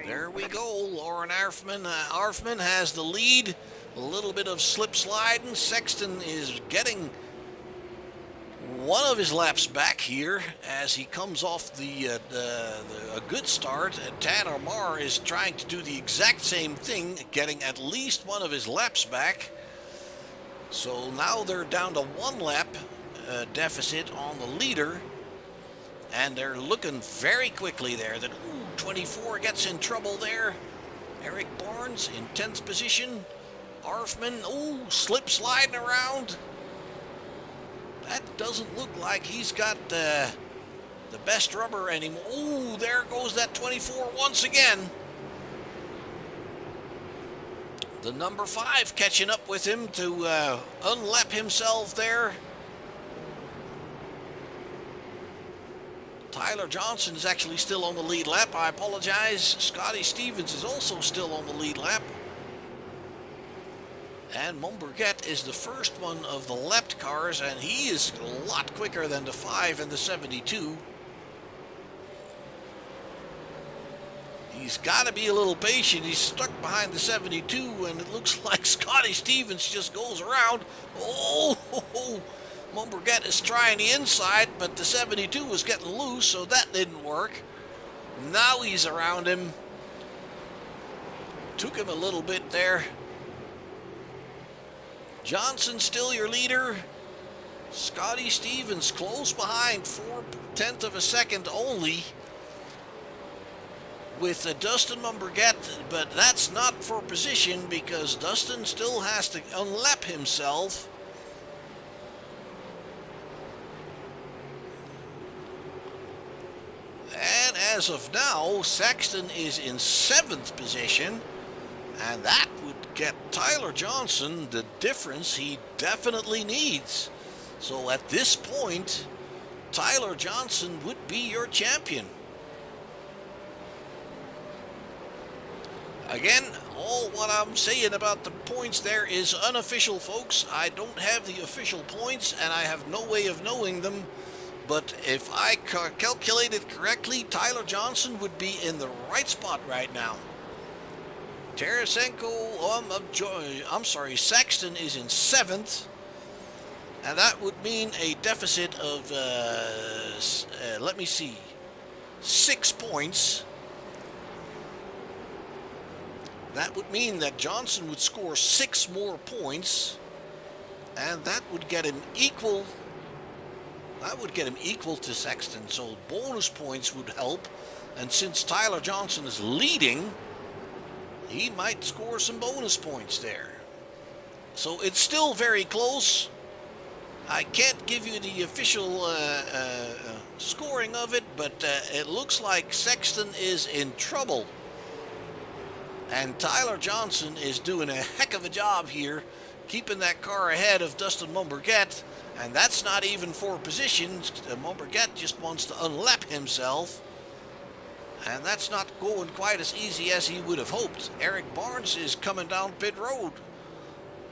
There we go, Lauren Arfman. Arfman has the lead. A little bit of slip sliding. Sexton is getting one of his laps back here as he comes off a good start. Tanner Marr is trying to do the exact same thing, getting at least one of his laps back. So now they're down to 1 lap deficit on the leader. And they're looking very quickly there. That 24 gets in trouble there. Eric Barnes in 10th position. Arfman, slip sliding around. That doesn't look like he's got the best rubber anymore. There goes that 24 once again. The number 5 catching up with him to unlap himself there. Tyler Johnson is actually still on the lead lap. I apologize. Scotty Stevens is also still on the lead lap. And Mumberget is the first one of the lapped cars, and he is a lot quicker than the 5 and the 72. He's got to be a little patient. He's stuck behind the 72, and it looks like Scotty Stevens just goes around. Oh, Mumberget is trying the inside, but the 72 was getting loose, so that didn't work. Now he's around him. Took him a little bit there. Johnson still your leader. Scotty Stevens close behind, 4/10 of a second only, with Dustin Mumberget, but that's not for position because Dustin still has to unlap himself. And as of now, Sexton is in 7th position, and that would get Tyler Johnson the difference he definitely needs. So at this point, Tyler Johnson would be your champion. Again, all what I'm saying about the points there is unofficial, folks. I don't have the official points, and I have no way of knowing them. But if I calculated correctly, Tyler Johnson would be in the right spot right now. Sexton is in 7th. And that would mean a deficit of, let me see, 6 points. That would mean that Johnson would score 6 more points, and that would get him equal. That would get him equal to Sexton, so bonus points would help. And since Tyler Johnson is leading, he might score some bonus points there. So it's still very close. I can't give you the official scoring of it, but it looks like Sexton is in trouble. And Tyler Johnson is doing a heck of a job here, keeping that car ahead of Dustin Mumberget. And that's not even for positions. Mumberget just wants to unlap himself. And that's not going quite as easy as he would have hoped. Eric Barnes is coming down pit road,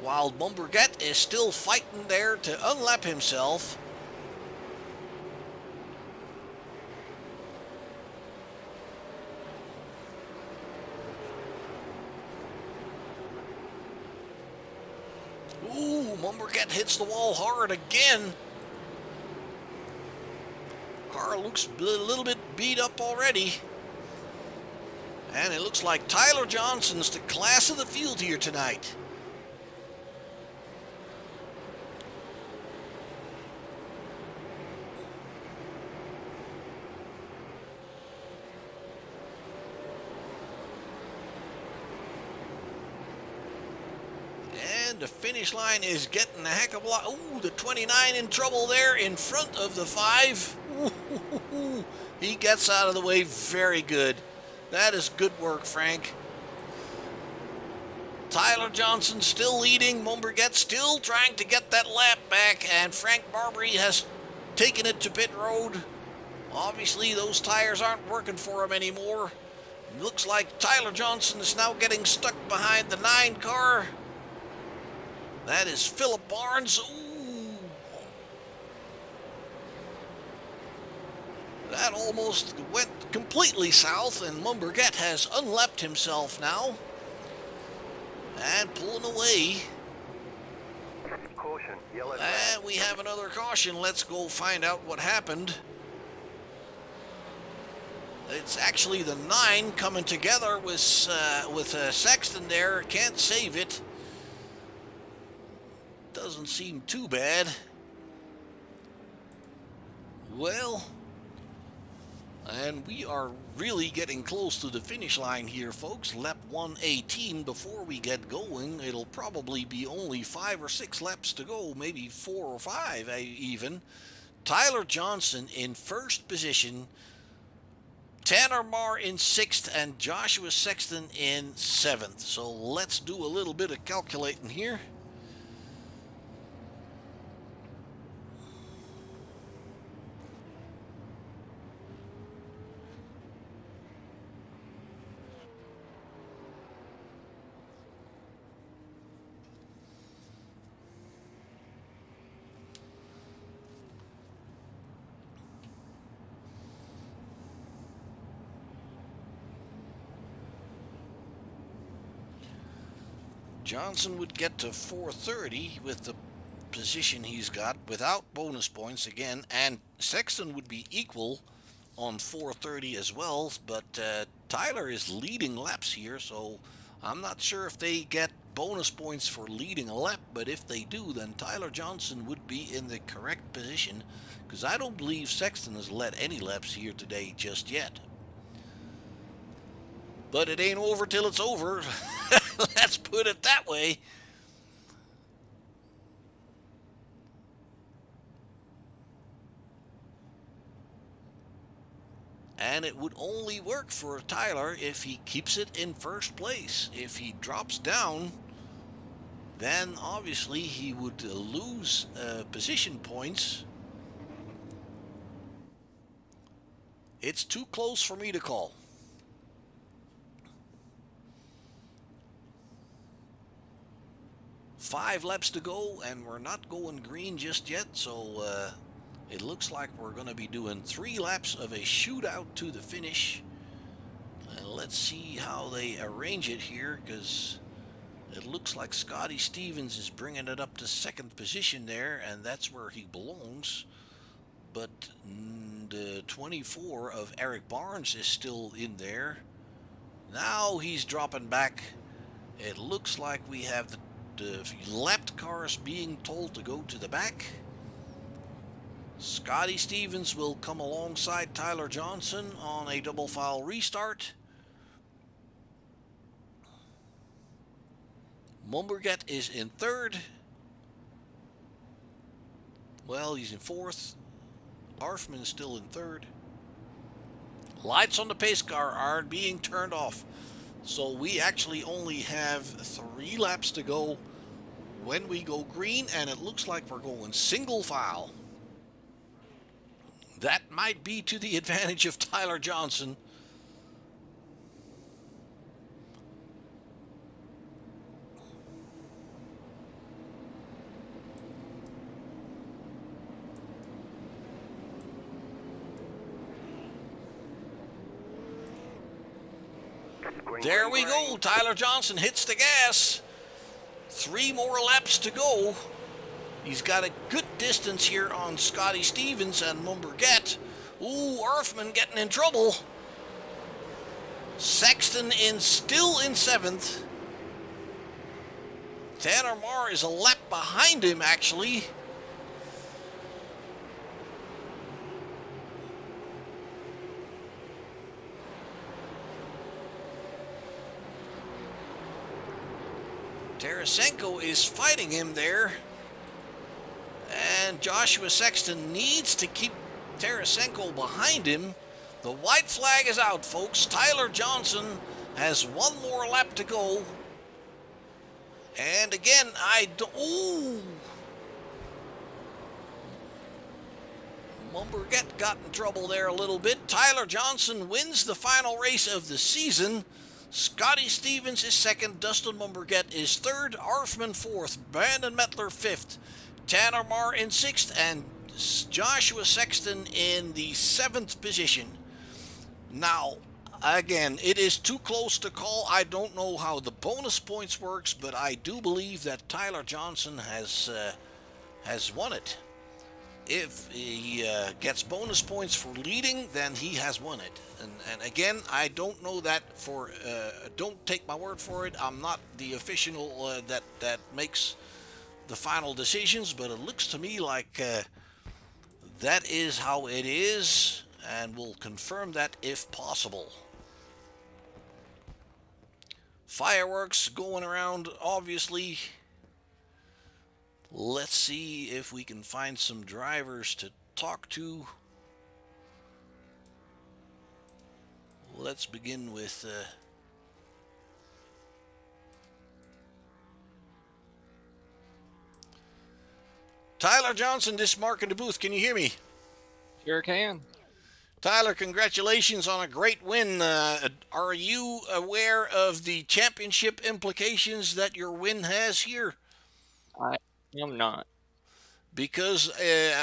while Mumberget is still fighting there to unlap himself. Ooh, Mumberget hits the wall hard again. Car looks a little bit beat up already. And it looks like Tyler Johnson's the class of the field here tonight. The finish line is getting a heck of a lot. Ooh, the 29 in trouble there in front of the 5. Ooh, he gets out of the way very good. That is good work, Frank. Tyler Johnson still leading. Mumberget still trying to get that lap back, and Frank Barbary has taken it to pit road. Obviously, those tires aren't working for him anymore. Looks like Tyler Johnson is now getting stuck behind the 9 car. That is Philip Barnes. Ooh. That almost went completely south, and Mumberget has unlapped himself now. And pulling away. Caution, yellow flag. And we have another caution. Let's go find out what happened. It's actually the 9 coming together with Sexton there. Can't save it. Doesn't seem too bad. Well, and we are really getting close to the finish line here, folks. Lap 118. Before we get going, it'll probably be only 5 or 6 laps to go, maybe 4 or 5 even. Tyler Johnson in 1st position, Tanner Marr in 6th, and Joshua Sexton in 7th. So let's do a little bit of calculating here. Johnson would get to 430 with the position he's got without bonus points again, and Sexton would be equal on 430 as well, but Tyler is leading laps here, so I'm not sure if they get bonus points for leading a lap, but if they do, then Tyler Johnson would be in the correct position, because I don't believe Sexton has led any laps here today just yet. But it ain't over till it's over. Let's put it that way. And it would only work for Tyler if he keeps it in first place. If he drops down, then obviously he would lose position points. It's too close for me to call. Five laps to go, and we're not going green just yet, so it looks like we're going to be doing 3 laps of a shootout to the finish. And let's see how they arrange it here, because it looks like Scotty Stevens is bringing it up to second position there, and that's where he belongs. But the 24 of Eric Barnes is still in there. Now he's dropping back. It looks like we have the lapped cars being told to go to the back. Scotty Stevens will come alongside Tyler Johnson on a double file restart. Mumberget is in third. Well, he's in fourth. Arfman is still in third. Lights on the pace car are being turned off. So we actually only have 3 laps to go when we go green, and it looks like we're going single file. That might be to the advantage of Tyler Johnson. There we go. Tyler Johnson hits the gas. 3 more laps to go. He's got a good distance here on Scotty Stevens and Mumberget. Ooh, Arfman getting in trouble. Sexton still in 7th. Tanner Marr is a lap behind him, actually. Tarasenko is fighting him there. And Joshua Sexton needs to keep Tarasenko behind him. The white flag is out, folks. Tyler Johnson has 1 more lap to go. And again, ooh. Mumberget got in trouble there a little bit. Tyler Johnson wins the final race of the season. Scotty Stevens is second. Dustin Mumberget is third. Arfman fourth. Brandon Mettler fifth. Tanner Marr in 6th, and Joshua Sexton in the 7th position. Now, again, it is too close to call. I don't know how the bonus points works, but I do believe that Tyler Johnson has won it. If he gets bonus points for leading, then he has won it. And again, I don't know that for. Don't take my word for it. I'm not the official that makes the final decisions, but it looks to me like that is how it is, and we'll confirm that if possible. Fireworks going around, obviously. Let's see if we can find some drivers to talk to. Let's begin with Tyler Johnson, this is Mark in the booth. Can you hear me? Sure can. Tyler, congratulations on a great win. Are you aware of the championship implications that your win has here? I am not. Because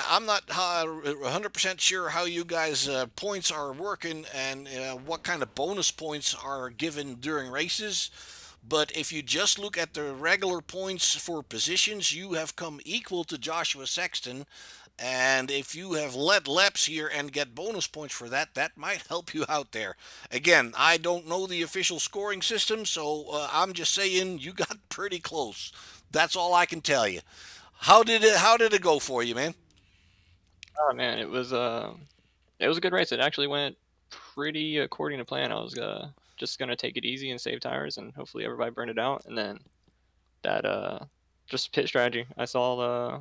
I'm not 100% sure how you guys' points are working and what kind of bonus points are given during races. But if you just look at the regular points for positions, you have come equal to Joshua Sexton. And if you have led laps here and get bonus points for that, that might help you out there. Again, I don't know the official scoring system, so I'm just saying you got pretty close. That's all I can tell you. How did it go for you, man? Oh man, it was a good race. It actually went pretty according to plan. I was just gonna take it easy and save tires, and hopefully everybody burned it out. And then that just pit strategy. I saw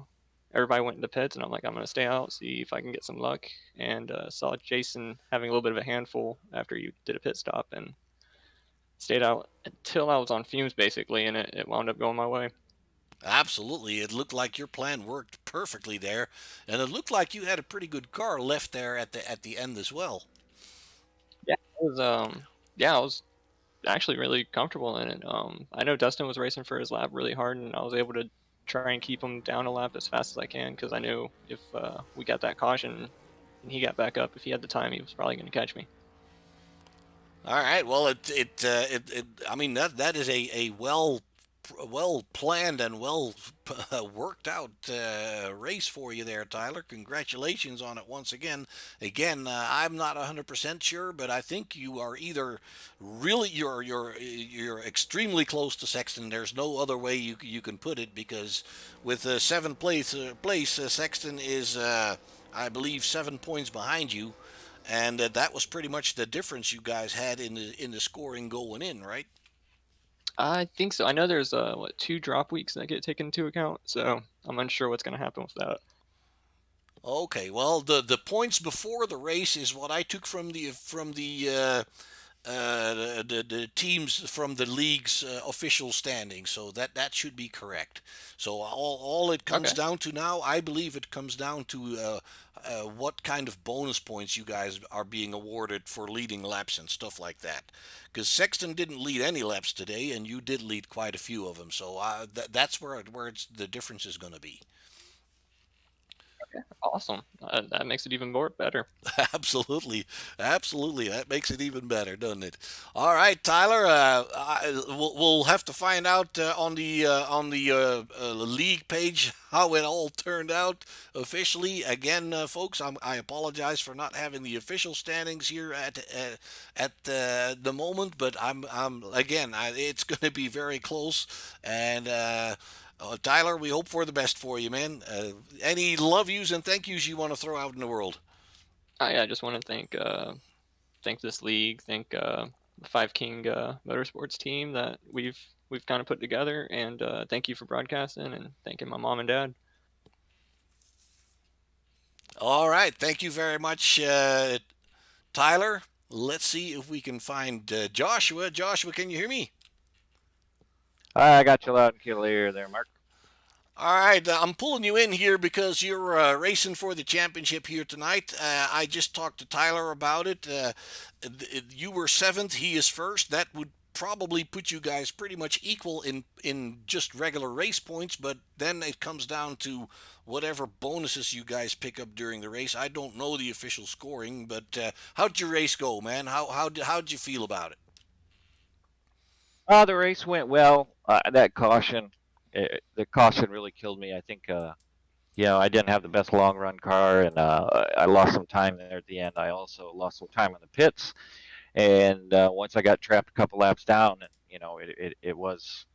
everybody went into pits, and I'm like, I'm gonna stay out, see if I can get some luck. And saw Jason having a little bit of a handful after you did a pit stop, and stayed out until I was on fumes basically, and it wound up going my way. Absolutely. It looked like your plan worked perfectly there, and it looked like you had a pretty good car left there at the end as well. Yeah, I was actually really comfortable in it. I know Dustin was racing for his lap really hard, and I was able to try and keep him down a lap as fast as I can because I knew if we got that caution and he got back up, if he had the time, he was probably going to catch me. All right. Well, I mean that is a well planned and well worked out race for you there, Tyler. Congratulations on it once again. Again, I'm not 100% sure, but I think you are either really you're extremely close to Sexton. There's no other way you can put it because with seventh place, Sexton is I believe 7 points behind you. And that was pretty much the difference you guys had in the scoring going in, right? I think so. I know there's 2 drop weeks that get taken into account, so I'm unsure what's going to happen with that. Okay, well the points before the race is what I took from the teams from the league's official standing, so that should be correct. So all it comes Okay. down to now, I believe it comes down to what kind of bonus points you guys are being awarded for leading laps and stuff like that. Because Sexton didn't lead any laps today, and you did lead quite a few of them. So that's where the difference is going to be. Awesome. That makes it even more better. Absolutely, absolutely. That makes it even better, doesn't it? All right, Tyler. We'll have to find out on the league page how it all turned out officially. Again, folks, I apologize for not having the official standings here at the moment, but I'm again. It's going to be very close, and. Tyler, we hope for the best for you, man. Any love yous and thank yous you want to throw out in the world? Yeah, I just want to thank this league, thank the Five King Motorsports team that we've kind of put together, and thank you for broadcasting, and thanking my mom and dad. All right. Thank you very much, Tyler. Let's see if we can find Joshua. Joshua, can you hear me? I got you loud and clear there, Mark. All right, I'm pulling you in here because you're racing for the championship here tonight. I just talked to Tyler about it. You were seventh, he is first. That would probably put you guys pretty much equal in just regular race points, but then it comes down to whatever bonuses you guys pick up during the race. I don't know the official scoring, but how'd your race go, man? How'd you feel about it? The race went well. That caution, the caution really killed me. I think, I didn't have the best long run car, and I lost some time there at the end. I also lost some time in the pits, and once I got trapped a couple laps down, it was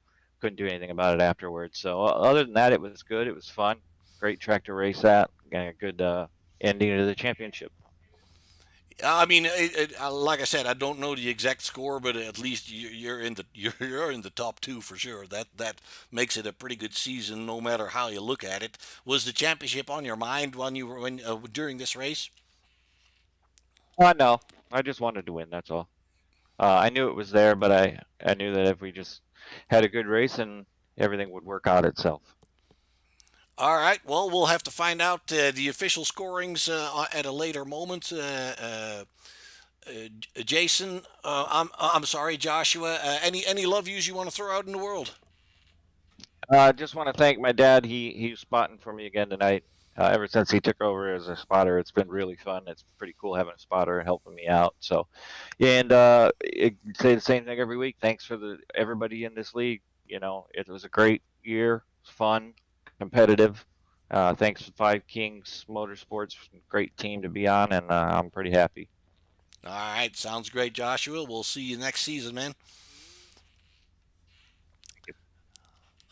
couldn't do anything about it afterwards. So other than that, it was good. It was fun. Great track to race at. And a good ending to the championship. I mean, like I said, I don't know the exact score, but at least you're in the you're in the top two for sure. That makes it a pretty good season, no matter how you look at it. Was the championship on your mind when during this race? No, I just wanted to win. That's all. I knew it was there, but I knew that if we just had a good race and everything would work out itself. All right. Well, we'll have to find out the official scorings at a later moment. Jason, I'm sorry, Joshua. Any love yous you want to throw out in the world? Just want to thank my dad. He was spotting for me again tonight. Ever since he took over as a spotter, it's been really fun. It's pretty cool having a spotter helping me out. So, and say the same thing every week. Thanks for everybody in this league. It was a great year. It was fun, competitive. Thanks to Five Kings Motorsports, great team to be on, and I'm pretty happy. All right, sounds great, Joshua. We'll see you next season, man.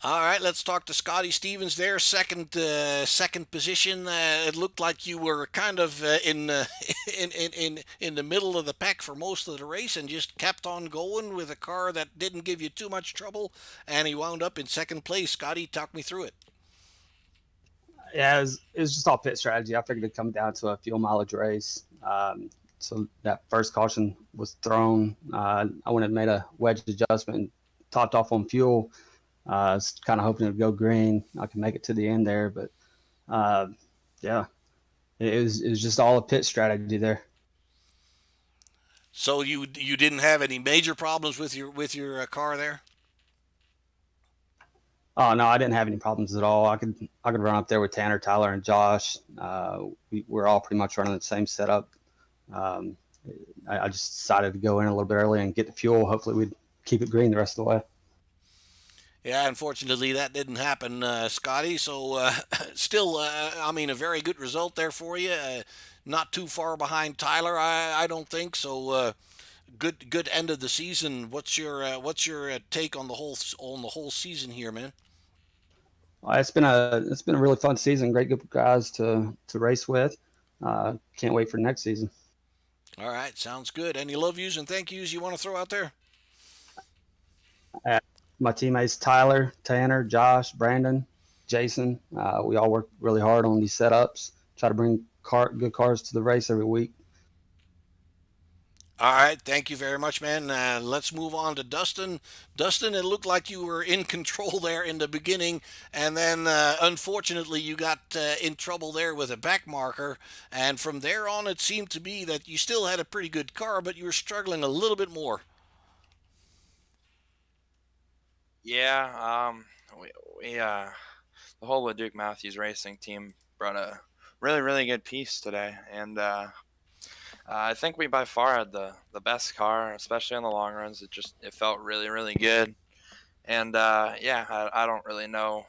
All right, let's talk to Scotty Stevens there, second position. It looked like you were kind of in the middle of the pack for most of the race, and just kept on going with a car that didn't give you too much trouble, and he wound up in second place. Scotty, talk me through it. Yeah, it was just all pit strategy. I figured it'd come down to a fuel mileage race. So that first caution was thrown. I went and made a wedge adjustment and topped off on fuel. I was kind of hoping it would go green. I could make it to the end there, but yeah, it was just all a pit strategy there. So you didn't have any major problems with your car there? Oh no, I didn't have any problems at all. I could run up there with Tanner, Tyler, and Josh. We're all pretty much running the same setup. I just decided to go in a little bit early and get the fuel. Hopefully, we'd keep it green the rest of the way. Yeah, unfortunately, that didn't happen, Scotty. So, still, I mean, a very good result there for you. Not too far behind Tyler, I don't think. So, good end of the season. What's your take on the whole season here, man? It's been a really fun season. Great group of guys to race with. Can't wait for next season. All right, sounds good. Any love yous and thank yous you want to throw out there? My teammates Tyler, Tanner, Josh, Brandon, Jason. We all work really hard on these setups. Try to bring good cars to the race every week. All right, thank you very much, man. Let's move on to Dustin. Dustin, it looked like you were in control there in the beginning, and then unfortunately you got in trouble there with a back marker. And from there on, it seemed to be that you still had a pretty good car, but you were struggling a little bit more. Yeah, we the whole LeDuc Matthews Racing team brought a really good piece today, and I think we by far had the best car, especially on the long runs. It felt really good, and yeah, I don't really know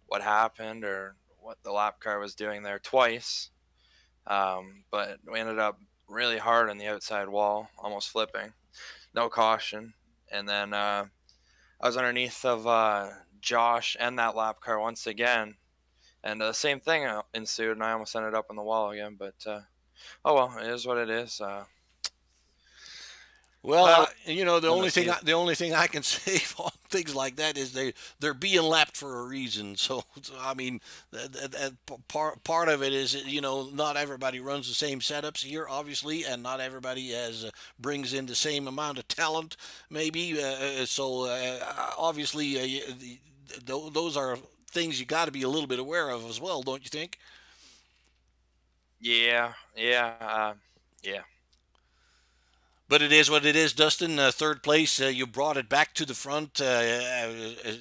what happened or what the lap car was doing there twice, but we ended up really hard on the outside wall, almost flipping, no caution, and then I was underneath of Josh and that lap car once again, and the same thing ensued, and I almost ended up on the wall again. But oh well, it is what it is. Well, the on only the thing season. the only thing I can say on things like that is they're being lapped for a reason. So I mean, part of it is not everybody runs the same setups here, obviously, and not everybody has brings in the same amount of talent, maybe. Obviously, those are things you got to be a little bit aware of as well, don't you think? Yeah, yeah. But it is what it is, Dustin. Third place, you brought it back to the front.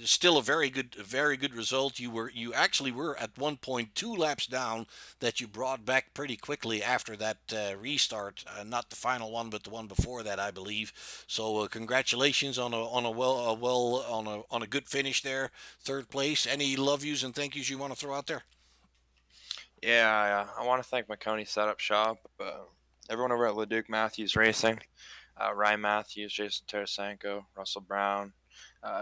Still a very good result. You actually were at 1.2 laps down that you brought back pretty quickly after that restart. Not the final one, but the one before that, I believe. So congratulations on a good finish there. Third place. Any love yous and thank yous you want to throw out there? Yeah, I want to thank Maconi Setup Shop, everyone over at LeDuc Matthews Racing, Ryan Matthews, Jason Tarasenko, Russell Brown,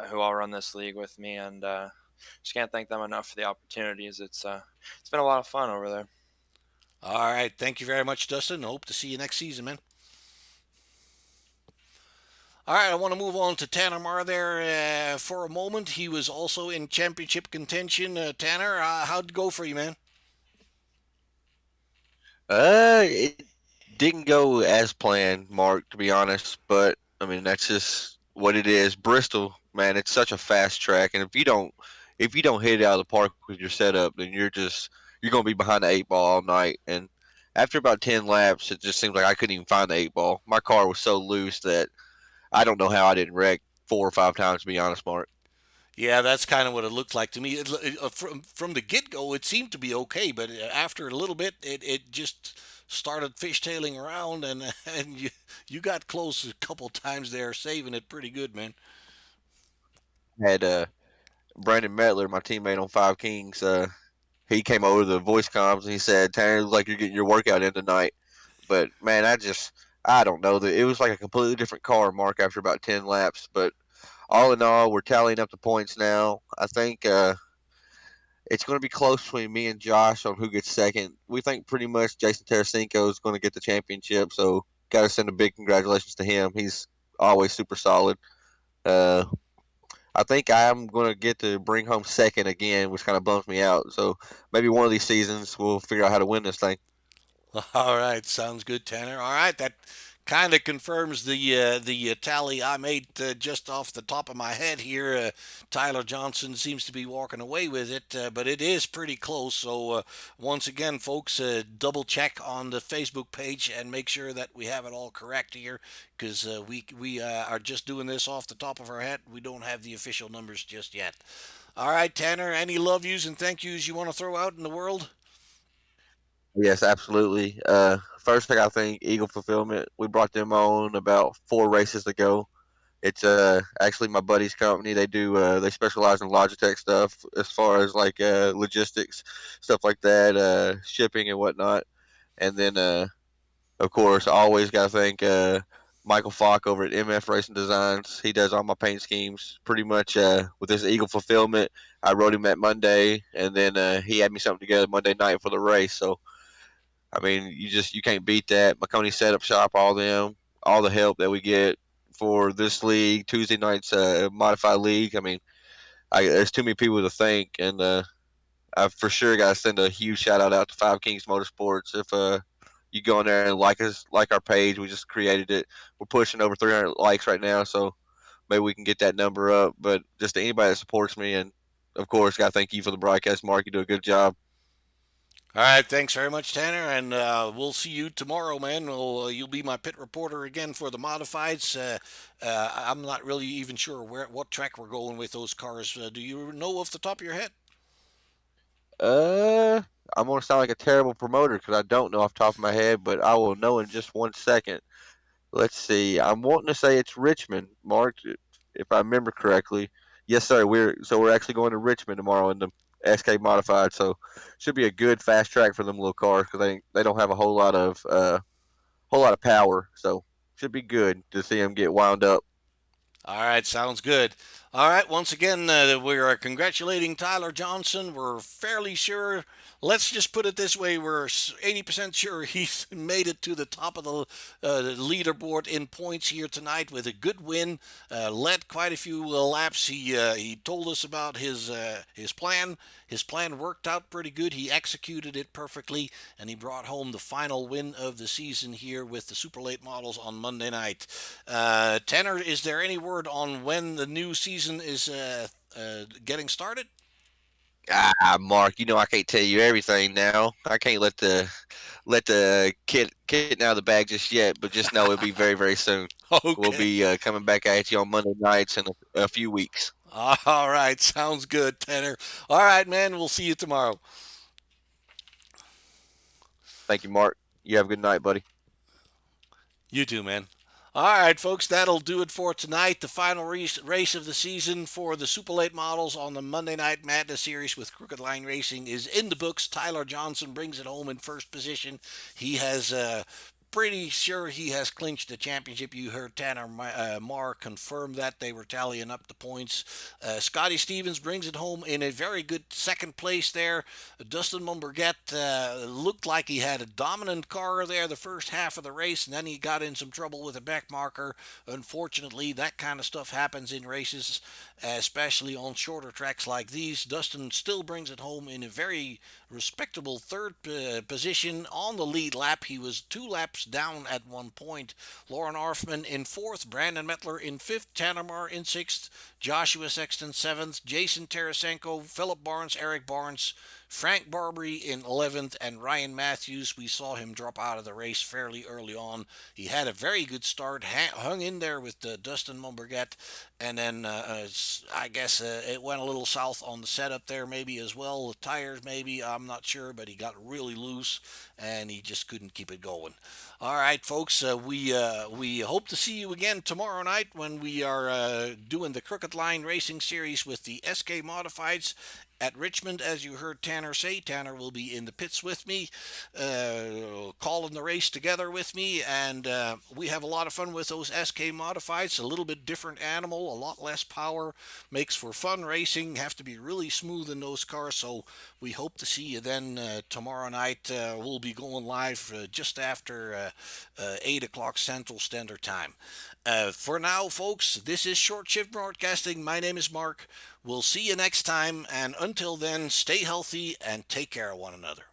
who all run this league with me, and just can't thank them enough for the opportunities. It's been a lot of fun over there. All right. Thank you very much, Dustin. Hope to see you next season, man. All right, I want to move on to Tanner Marr there for a moment. He was also in championship contention. Tanner, how'd it go for you, man? It didn't go as planned, Mark, to be honest. But I mean, that's just what it is. Bristol, man, it's such a fast track, and if you don't hit it out of the park with your setup, then you're gonna be behind the eight ball all night. And after about 10 laps, it just seems like I couldn't even find the eight ball. My car was so loose that I don't know how I didn't wreck 4 or 5 times. To be honest, Mark. Yeah, that's kind of what it looked like to me. From the get go, it seemed to be okay, but after a little bit, it just started fishtailing around, and and you got close a couple times there, saving it pretty good, man. Had Brandon Mettler, my teammate on Five Kings. He came over to the voice comms and he said, "Tanner, it looks like you're getting your workout in tonight." But man, I don't know that it was like a completely different car, Mark, after about 10 laps. But all in all, we're tallying up the points now. I think it's going to be close between me and Josh on who gets second. We think pretty much Jason Tarasenko is going to get the championship, so got to send a big congratulations to him. He's always super solid. Uh, I think I'm going to get to bring home second again, which kind of bums me out. So maybe one of these seasons we'll figure out how to win this thing. All right, sounds good, Tanner. All right, that kind of confirms the tally I made just off the top of my head here. Tyler Johnson seems to be walking away with it, but it is pretty close. So once again, folks, double check on the Facebook page and make sure that we have it all correct here, because we are just doing this off the top of our head. We don't have the official numbers just yet. All right, Tanner, any love yous and thank yous you want to throw out in the world? Yes, absolutely. First thing I think Eagle Fulfillment. We brought them on about 4 races ago. It's actually my buddy's company. They specialize in Logitech stuff as far as like logistics, stuff like that, shipping and whatnot. And then of course, I always got to thank Michael Falk over at MF Racing Designs. He does all my paint schemes. Pretty much with this Eagle Fulfillment, I wrote him that Monday, and then he had me something together Monday night for the race. So I mean, you can't beat that. Maconi Setup Shop, all them, all the help that we get for this league, Tuesday night's modified league. I mean, there's too many people to thank, and I for sure got to send a huge shout out to Five Kings Motorsports. If you go in there and like us, like our page, we just created it. We're pushing over 300 likes right now, so maybe we can get that number up. But just to anybody that supports me, and of course, got to thank you for the broadcast, Mark. You do a good job. All right, thanks very much, Tanner, and we'll see you tomorrow, man. You'll be my pit reporter again for the modifieds. I'm not really even sure what track we're going with those cars. Do you know off the top of your head? Uh, I'm gonna sound like a terrible promoter because I don't know off the top of my head, but I will know in just 1 second. Let's see. I'm wanting to say it's Richmond, Mark, if I remember correctly. Yes, sir. We're actually going to Richmond tomorrow in the SK modified, so should be a good fast track for them little cars because they don't have a whole lot of power, so should be good to see them get wound up. All right, sounds good. All right, once again, we are congratulating Tyler Johnson. We're fairly sure, let's just put it this way, we're 80% sure he's made it to the top of the leaderboard in points here tonight with a good win. Led quite a few laps. He told us about his plan. His plan worked out pretty good. He executed it perfectly, and he brought home the final win of the season here with the super late models on Monday night. Tanner, is there any word on when the new season is getting started? Ah, Mark, you know I can't tell you everything now. I can't let the kid out of the bag just yet, but just know it'll be very very soon. We'll Okay. be coming back at you on Monday nights in a few weeks. All right. Sounds good, Tanner. All right, man. We'll see you tomorrow. Thank you, Mark. You have a good night, buddy. You too, man. All right, folks, that'll do it for tonight. The final race of the season for the Super Late models on the Monday Night Madness series with Crooked Line Racing is in the books. Tyler Johnson brings it home in first position. He has pretty sure he has clinched the championship. You heard Tanner Marr confirm that they were tallying up the points. Scotty Stevens brings it home in a very good second place there. Dustin Mumberget looked like he had a dominant car there the first half of the race, and then he got in some trouble with a back marker. Unfortunately, that kind of stuff happens in races, especially on shorter tracks like these. Dustin still brings it home in a very respectable third position on the lead lap. He was 2 laps playoffs down at one point. Lauren Orfman in fourth, Brandon Mettler in fifth, Tanner Marr in sixth, Joshua Sexton seventh, Jason Tarasenko, Philip Barnes, Eric Barnes, Frank Barbary in 11th, and Ryan Matthews. We saw him drop out of the race fairly early on. He had a very good start, hung in there with Dustin Mumberget, and then I guess it went a little south on the setup there maybe as well. The tires maybe, I'm not sure, but he got really loose and he just couldn't keep it going. All right, folks, we hope to see you again tomorrow night when we are doing the Crooked Line Racing Series with the SK Modifieds at Richmond. As you heard Tanner say, Tanner will be in the pits with me, calling the race together with me, and we have a lot of fun with those SK Modifieds. A little bit different animal, a lot less power, makes for fun racing, have to be really smooth in those cars, so we hope to see you then tomorrow night. We'll be going live just after 8 o'clock Central Standard Time. For now, folks, this is Short Shift Broadcasting. My name is Mark. We'll see you next time, and until then, stay healthy and take care of one another.